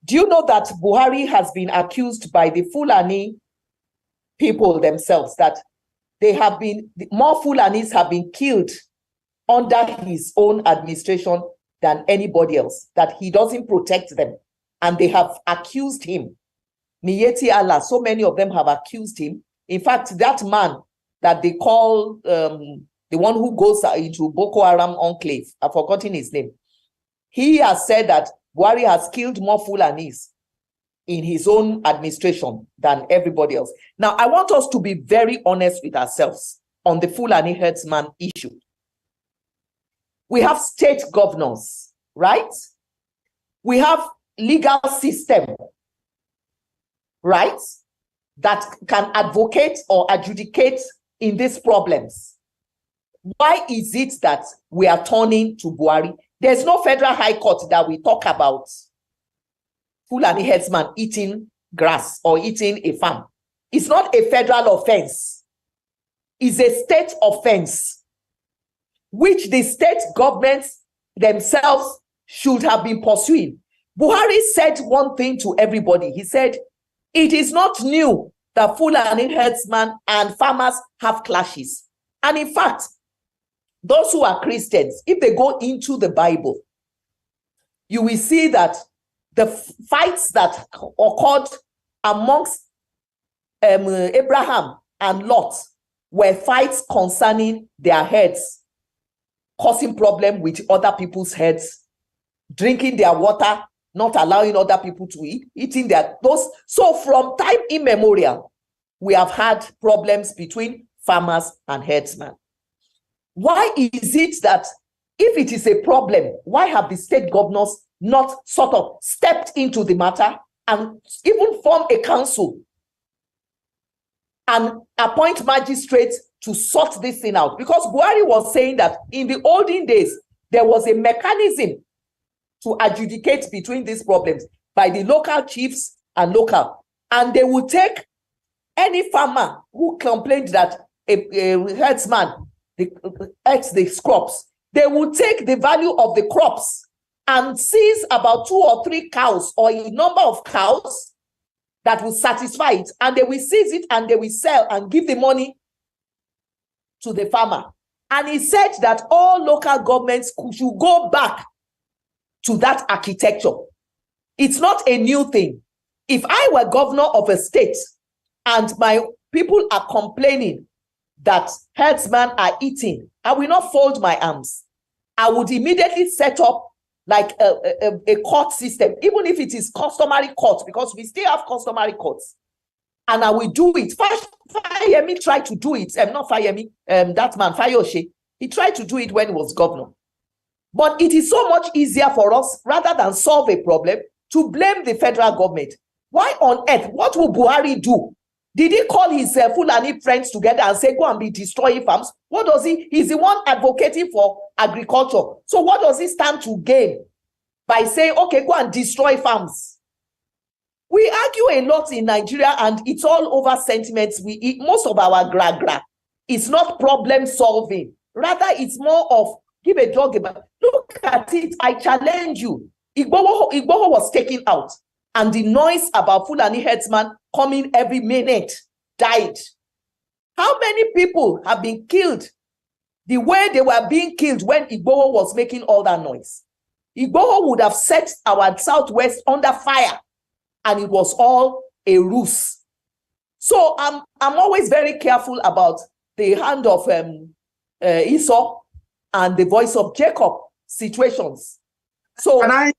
Do you know that Buhari has been accused by the Fulani people themselves that they have been, more Fulanis have been killed under his own administration than anybody else, that he doesn't protect them. And they have accused him. Miyeti Allah, so many of them have accused him. In fact, that man that they call the one who goes into Boko Haram enclave, I've forgotten his name. He has said that Buhari has killed more Fulanis in his own administration than everybody else. Now, I want us to be very honest with ourselves on the Fulani herdsman issue. We have state governors, right? We have legal system, right, that can advocate or adjudicate in these problems. Why is it that we are turning to Buhari? There's no federal high court that we talk about Fulani herdsman eating grass or eating a farm. It's not a federal offense. It's a state offense, which the state governments themselves should have been pursuing. Buhari said one thing to everybody. He said, it is not new that Fulani herdsmen and farmers have clashes. And in fact, those who are Christians, if they go into the Bible, you will see that the fights that occurred amongst Abraham and Lot were fights concerning their heads, causing problem with other people's heads, drinking their water, not allowing other people to eat, eating their those. So from time immemorial, we have had problems between farmers and herdsmen. Why is it that if it is a problem, why have the state governors not sort of stepped into the matter and even form a council and appoint magistrates to sort this thing out? Because Buhari was saying that in the olden days, there was a mechanism to adjudicate between these problems by the local chiefs and local. And they would take any farmer who complained that a herdsman ate the crops, they would take the value of the crops and seize about 2 or 3 cows or a number of cows that will satisfy it. And they will seize it and they will sell and give the money to the farmer. And he said that all local governments should go back to that architecture. It's not a new thing. If I were governor of a state and my people are complaining that herdsmen are eating, I will not fold my arms. I would immediately set up like a court system, even if it is customary court, because we still have customary courts. And I will do it. Fayemi tried to do it. Not Fayemi, that man, Fayoshe. He tried to do it when he was governor. But it is so much easier for us, rather than solve a problem, to blame the federal government. Why on earth? What will Buhari do? Did he call his Fulani friends together and say, go and be destroying farms? What does he? He's the one advocating for agriculture. So what does he stand to gain by saying, okay, go and destroy farms? We argue a lot in Nigeria and it's all over sentiments. We eat most of our gra-gra. It's not problem solving. Rather, it's more of give a dog about. Look at it. I challenge you. Igboho was taken out. And the noise about Fulani herdsmen coming every minute died. How many people have been killed the way they were being killed when Igboho was making all that noise? Igboho would have set our southwest under fire, and it was all a ruse. So I'm always very careful about the hand of Esau and the voice of Jacob situations. So and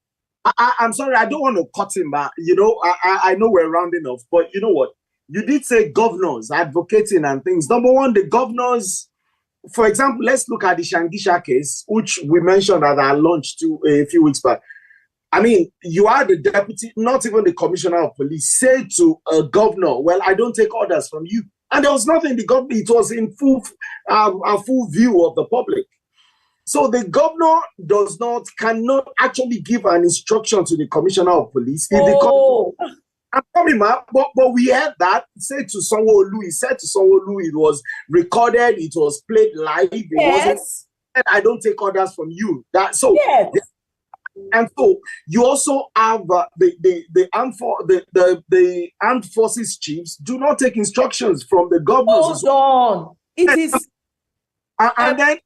I'm sorry, I don't want to cut him, but you know, I know we're rounding off, but you know what? You did say governors advocating and things. Number one, the governors, for example, let's look at the Shangisha case, which we mentioned at our launch a few weeks back. I mean, you are the deputy, not even the commissioner of police, say to a governor, well, I don't take orders from you. And there was nothing in the government, it was in full view of the public. So the governor cannot actually give an instruction to the commissioner of police. I'm coming, but we heard that said to Sanwo-Olu. He said to Sanwo-Olu, it was recorded, it was played live. It wasn't. I don't take orders from you. And so you also have the armed forces chiefs do not take instructions from the governors. Hold on. It is. And then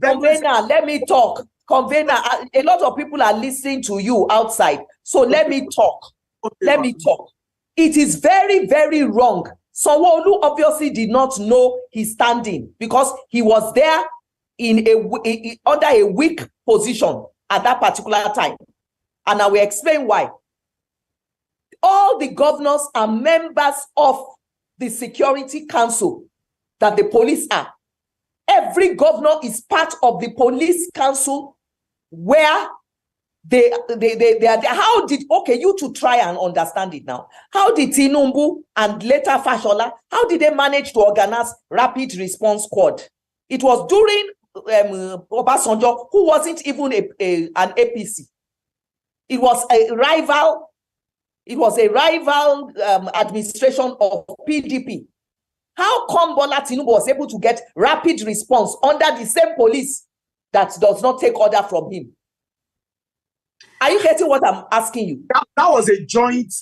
Convener, let me talk. Convener, a lot of people are listening to you outside. So let me talk. Okay, let me talk. It is very, very wrong. Sanwo-Olu obviously did not know his standing because he was there in under a weak position at that particular time. And I will explain why. All the governors are members of the Security Council that the police are. Every governor is part of the police council where they are there. How did, okay, you to try and understand it now. How did Tinubu and later Fashola, how did they manage to organize rapid response squad? It was during Obasanjo, who wasn't even an APC. It was a rival administration of PDP. How come Bola Tinubu was able to get rapid response under the same police that does not take order from him? Are you getting what I'm asking you? That was a joint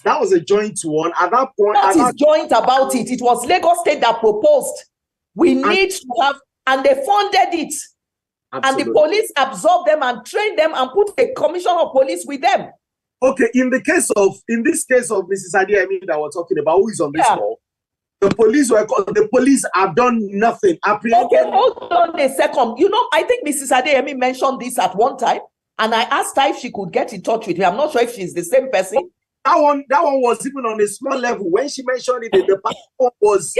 one. At that point, what is joint about it? It was Lagos State that proposed. We need to have, and they funded it. Absolutely. And the police absorbed them and trained them and put a commissioner of police with them. Okay, in this case of Mrs. Adeyemi that we're talking about, who is on this call, the police have done nothing. Okay, hold on a second. You know, I think Mrs. Adeyemi mentioned this at one time, and I asked her if she could get in touch with me. I'm not sure if she's the same person. That one was even on a small level. When she mentioned it, the passport was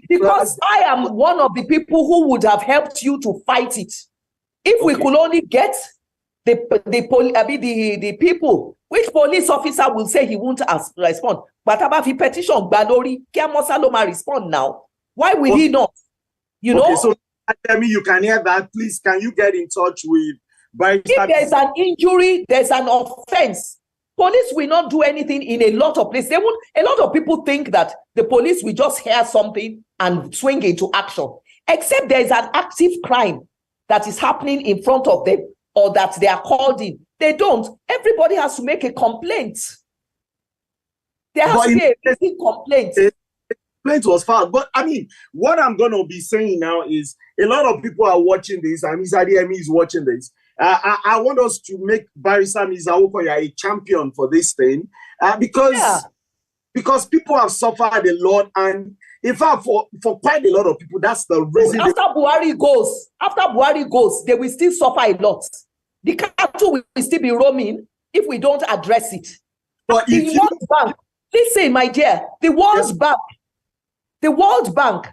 because I am one of the people who would have helped you to fight it. If we could only get the people, which police officer will say he won't respond? But about the petition, Badori, Kiamosaloma respond now. Why will he not? You know? So tell me, you can hear that. Please, can you get in touch with if there's an injury, there's an offense. Police will not do anything in a lot of places. A lot of people think that the police will just hear something and swing into action. Except there is an active crime that is happening in front of them or that they are called in. They don't. Everybody has to make a complaint. There has to be a basic complaint. Complaint was filed. But I mean, what I'm going to be saying now is a lot of people are watching this, and Ms. Adeyemi is watching this. I want us to make Barrister Iyabo Awokoya a champion for this thing because people have suffered a lot, and in fact, for quite a lot of people, that's the reason. After Buhari goes, they will still suffer a lot. The cattle will still be roaming if we don't address it. But the World Bank, listen, my dear, the World Bank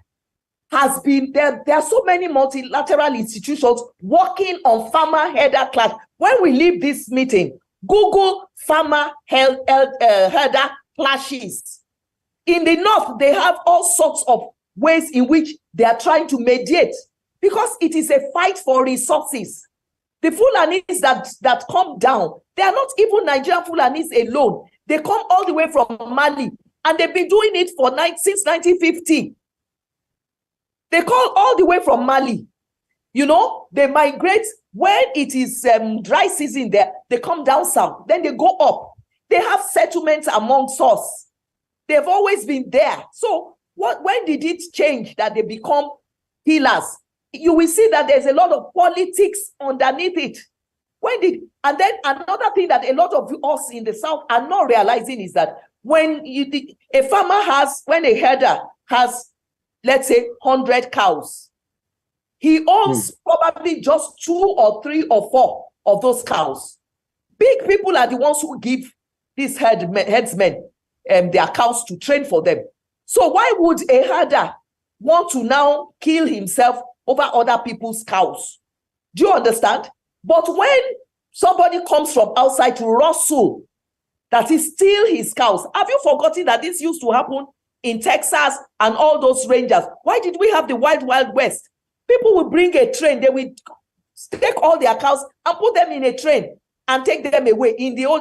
has been there. There are so many multilateral institutions working on farmer header class. When we leave this meeting, Google farmer header clashes. In the north, they have all sorts of ways in which they are trying to mediate because it is a fight for resources. The Fulanis that come down, they are not even Nigerian Fulanis alone. They come all the way from Mali, and they've been doing it since 1950. They come all the way from Mali. You know, they migrate when it is dry season there. They come down south, then they go up. They have settlements amongst us. They've always been there. So when did it change that they become healers? You will see that there's a lot of politics underneath it. And then another thing that a lot of us in the south are not realizing is that when a herder has, let's say, 100 cows, he owns probably just 2 or 3 or 4 of those cows. Big people are the ones who give these headsmen their cows to train for them. So why would a herder want to now kill himself over other people's cows? Do you understand? But when somebody comes from outside to rustle, that is steal his cows. Have you forgotten that this used to happen in Texas and all those ranges? Why did we have the Wild Wild West? People would bring a train, they would take all their cows and put them in a train and take them away.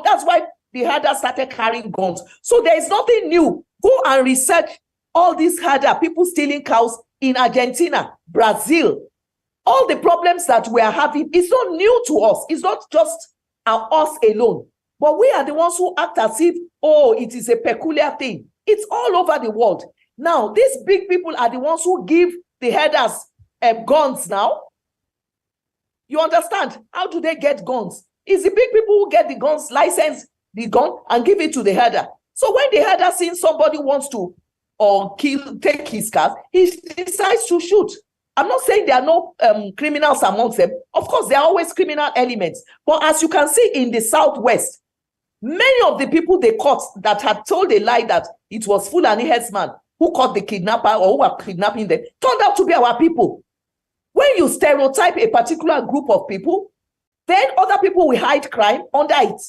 That's why the herders started carrying guns. So there is nothing new. Go and research all these herder, people stealing cows in Argentina, Brazil. All the problems that we are having is not new to us. It's not just are us alone. But we are the ones who act as if, oh, it is a peculiar thing. It's all over the world. Now, these big people are the ones who give the herders guns now. You understand? How do they get guns? It's the big people who get the guns, license the gun, and give it to the herder. So when the herder sees somebody wants to or take his car, he decides to shoot. I'm not saying there are no criminals amongst them. Of course, there are always criminal elements. But as you can see in the Southwest, many of the people they caught that had told a lie that it was Fulani headsman who caught the kidnapper or who were kidnapping them turned out to be our people. When you stereotype a particular group of people, then other people will hide crime under it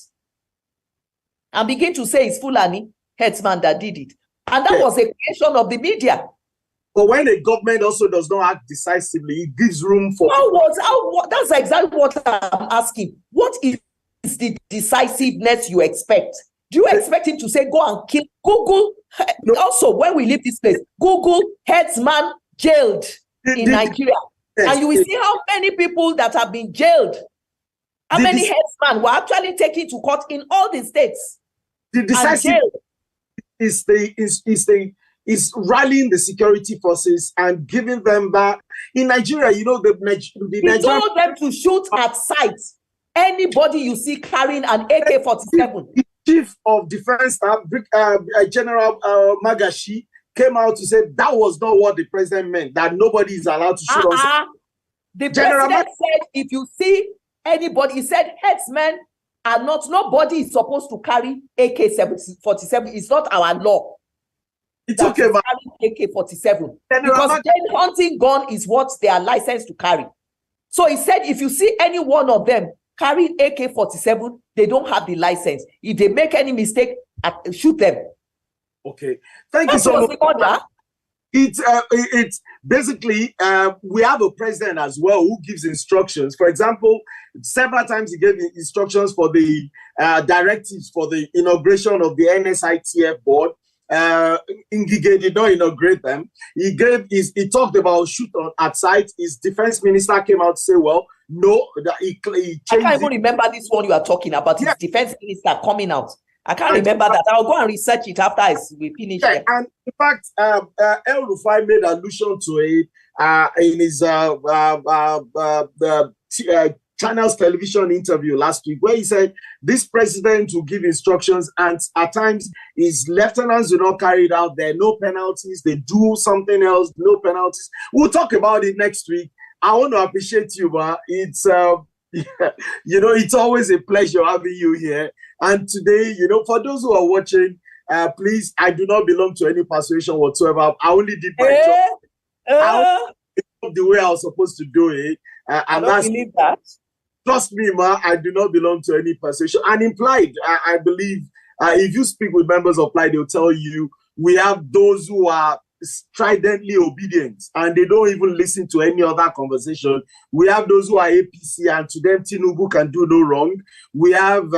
and begin to say it's Fulani headsman that did it. And that was a creation of the media. But when the government also does not act decisively, it gives room for... That's exactly what I'm asking. What is the decisiveness you expect? Do you expect him to say, go and kill? Google, no. Also, when we leave this place, Google headsman jailed in Nigeria. Yes, and you will see how many people that have been jailed, how many headsmen were actually taken to court in all the states. The decisive is rallying the security forces and giving them back. In Nigeria, you know, the Nigerian... told them to shoot at sight anybody you see carrying an AK-47. The chief of defense staff, General Magashi, came out to say that was not what the president meant, that nobody is allowed to shoot on. The president said, if you see anybody, he said, headsmen are not, nobody is supposed to carry AK-47. It's not our law. It's okay, man. AK-47. Because then hunting gun is what they are licensed to carry. So he said, if you see any one of them carrying AK-47, they don't have the license. If they make any mistake, shoot them. Okay, thank you so much. It's basically we have a president as well who gives instructions. For example, several times he gave instructions for the directives for the inauguration of the NSITF board. Ngige did not inaugurate them. He talked about shoot at sight. His defense minister came out to say, well, no, that he changed. I can't even remember this one you are talking about. His defense minister coming out. I can't remember that. I'll go and research it after we finish. Yeah, and in fact, El Rufai made allusion to it in his Channels television interview last week, where he said this president will give instructions, and at times his lieutenants do not carry it out. There are no penalties. They do something else, no penalties. We'll talk about it next week. I want to appreciate you, but it's you know, it's always a pleasure having you here. And today, you know, for those who are watching, please, I do not belong to any persuasion whatsoever. I only did my job. I only the way I was supposed to do it. And I don't believe that. Trust me, ma, I do not belong to any persuasion. And in PLIDE, I believe, if you speak with members of PLIDE, they'll tell you we have those who are stridently obedient and they don't even listen to any other conversation. We have those who are APC and to them Tinubu can do no wrong. We have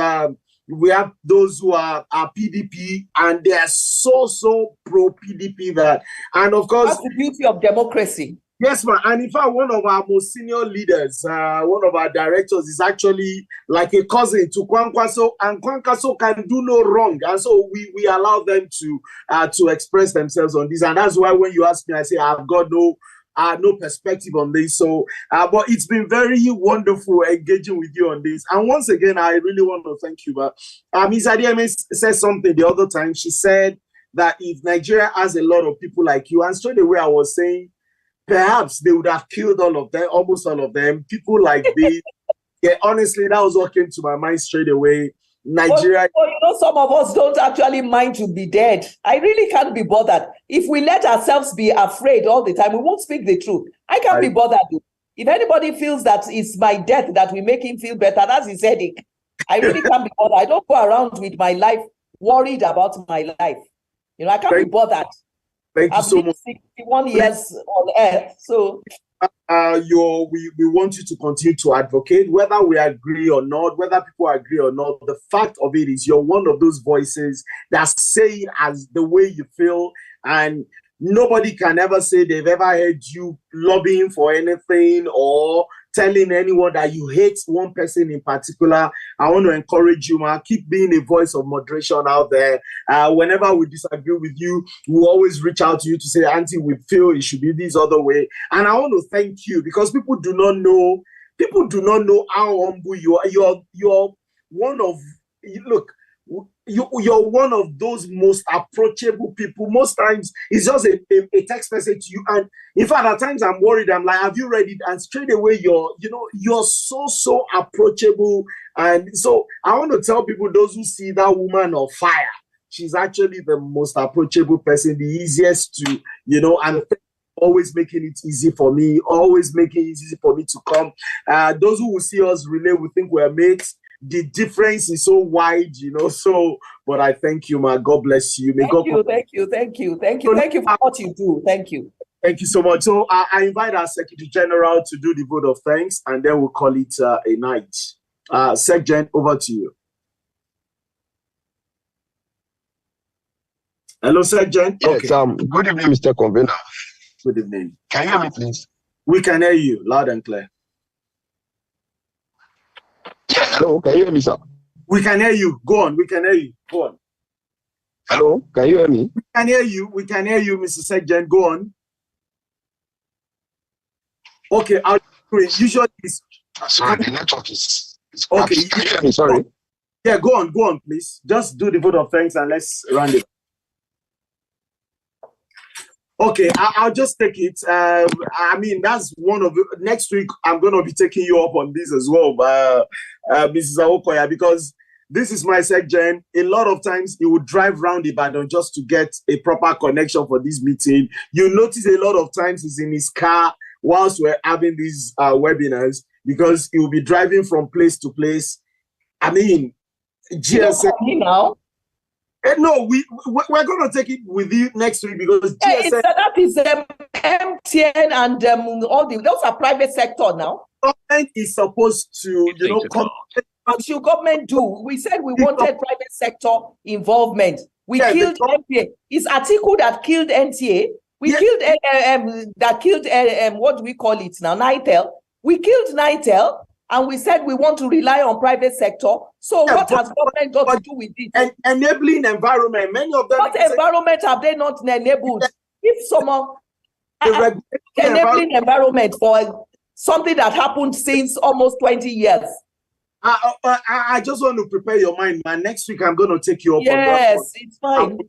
those who are PDP and they are so pro PDP that, and of course, that's the beauty of democracy. Yes, ma'am. And in fact, one of our most senior leaders, one of our directors, is actually like a cousin to Kwankwaso, and Kwankwaso can do no wrong. And so we allow them to express themselves on this. And that's why when you ask me, I say I've got no perspective on this. So, but it's been very wonderful engaging with you on this. And once again, I really want to thank you. But Ms. Adieme said something the other time. She said that if Nigeria has a lot of people like you, and straight away I was saying, perhaps they would have killed all of them, almost all of them. People like this. Yeah, honestly, that was what came to my mind straight away. Nigeria. Well, you know, some of us don't actually mind to be dead. I really can't be bothered. If we let ourselves be afraid all the time, we won't speak the truth. I can't be bothered. If anybody feels that it's my death that will make him feel better, that's his headache. I really can't be bothered. I don't go around with my life worried about my life. You know, I can't be bothered. Thank you so much. 61 years on earth, so we want you to continue to advocate, whether we agree or not, whether people agree or not. The fact of it is, you're one of those voices that say it as the way you feel, and nobody can ever say they've ever heard you lobbying for anything or telling anyone that you hate one person in particular. I want to encourage you, man. Keep being a voice of moderation out there. Whenever we disagree with you, we'll always reach out to you to say, Auntie, we feel it should be this other way. And I want to thank you because people do not know how humble you are. You're one of, look, you're one of those most approachable people. Most times it's just a text message to you, and in fact at times I'm worried. I'm like, have you read it? And straight away you're so approachable. And so I want to tell people, those who see that woman on fire, she's actually the most approachable person, the easiest to, and always making it easy for me, always making it easy for me to come. Those who will see us relay will think we're mates. The difference is so wide, so, but I thank you, man. God bless you. Thank you for what you do. Thank you. Thank you so much. So I invite our Secretary General to do the vote of thanks, and then we'll call it a night. Sec Gen, over to you. Hello, Sec Gen. Yes, okay. Good evening, Mr. Convener. Good evening. Can you hear me, please? We can hear you loud and clear. Hello, can you hear me, sir? We can hear you. Go on. We can hear you. Go on. Hello, can you hear me? We can hear you. We can hear you, Mr. Sekjen. Go on. Okay, usually it's... Sorry, the network is okay. Can you hear me? Sorry. Yeah, go on, please. Just do the vote of thanks and let's round it. Okay, I'll just take it. I mean, that's one of the, next week I'm going to be taking you up on this as well, Mrs. Awokoya, because this is my Sekjen. A lot of times he would drive around Ibadan just to get a proper connection for this meeting. You notice a lot of times he's in his car whilst we're having these webinars, because he will be driving from place to place. I mean, GSM. Now? No, we're going to take it with you next week, because GSM, that is MTN and all those are private sector now. Government is supposed to, what should government do? We said we wanted private sector involvement. We killed NTA. It's Atiku that killed NTA. We killed what do we call it now? Nitel. We killed Nitel. And we said we want to rely on private sector. So what has government got to do with it? Enabling environment. Many of them. What environment have they not enabled? If someone enabling environment for something that happened since almost 20 years. I just want to prepare your mind, man. Next week I'm going to take you up on that. Yes, it's fine.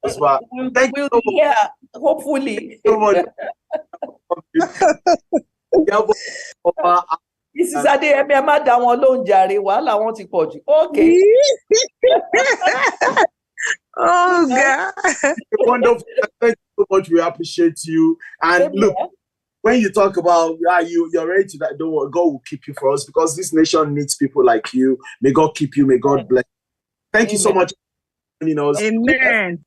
We'll be here, hopefully. This is Adebayo that one alone, Jerry. While I want to call you. Okay. Oh, God. Wonderful. Thank you so much. We appreciate you. And look, when you talk about you're ready to that, don't worry, God will keep you for us, because this nation needs people like you. May God keep you. May God bless you. Thank you so much. Amen.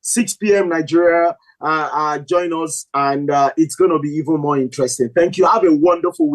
6 p.m. Nigeria. Join us, and it's going to be even more interesting. Thank you. Have a wonderful week.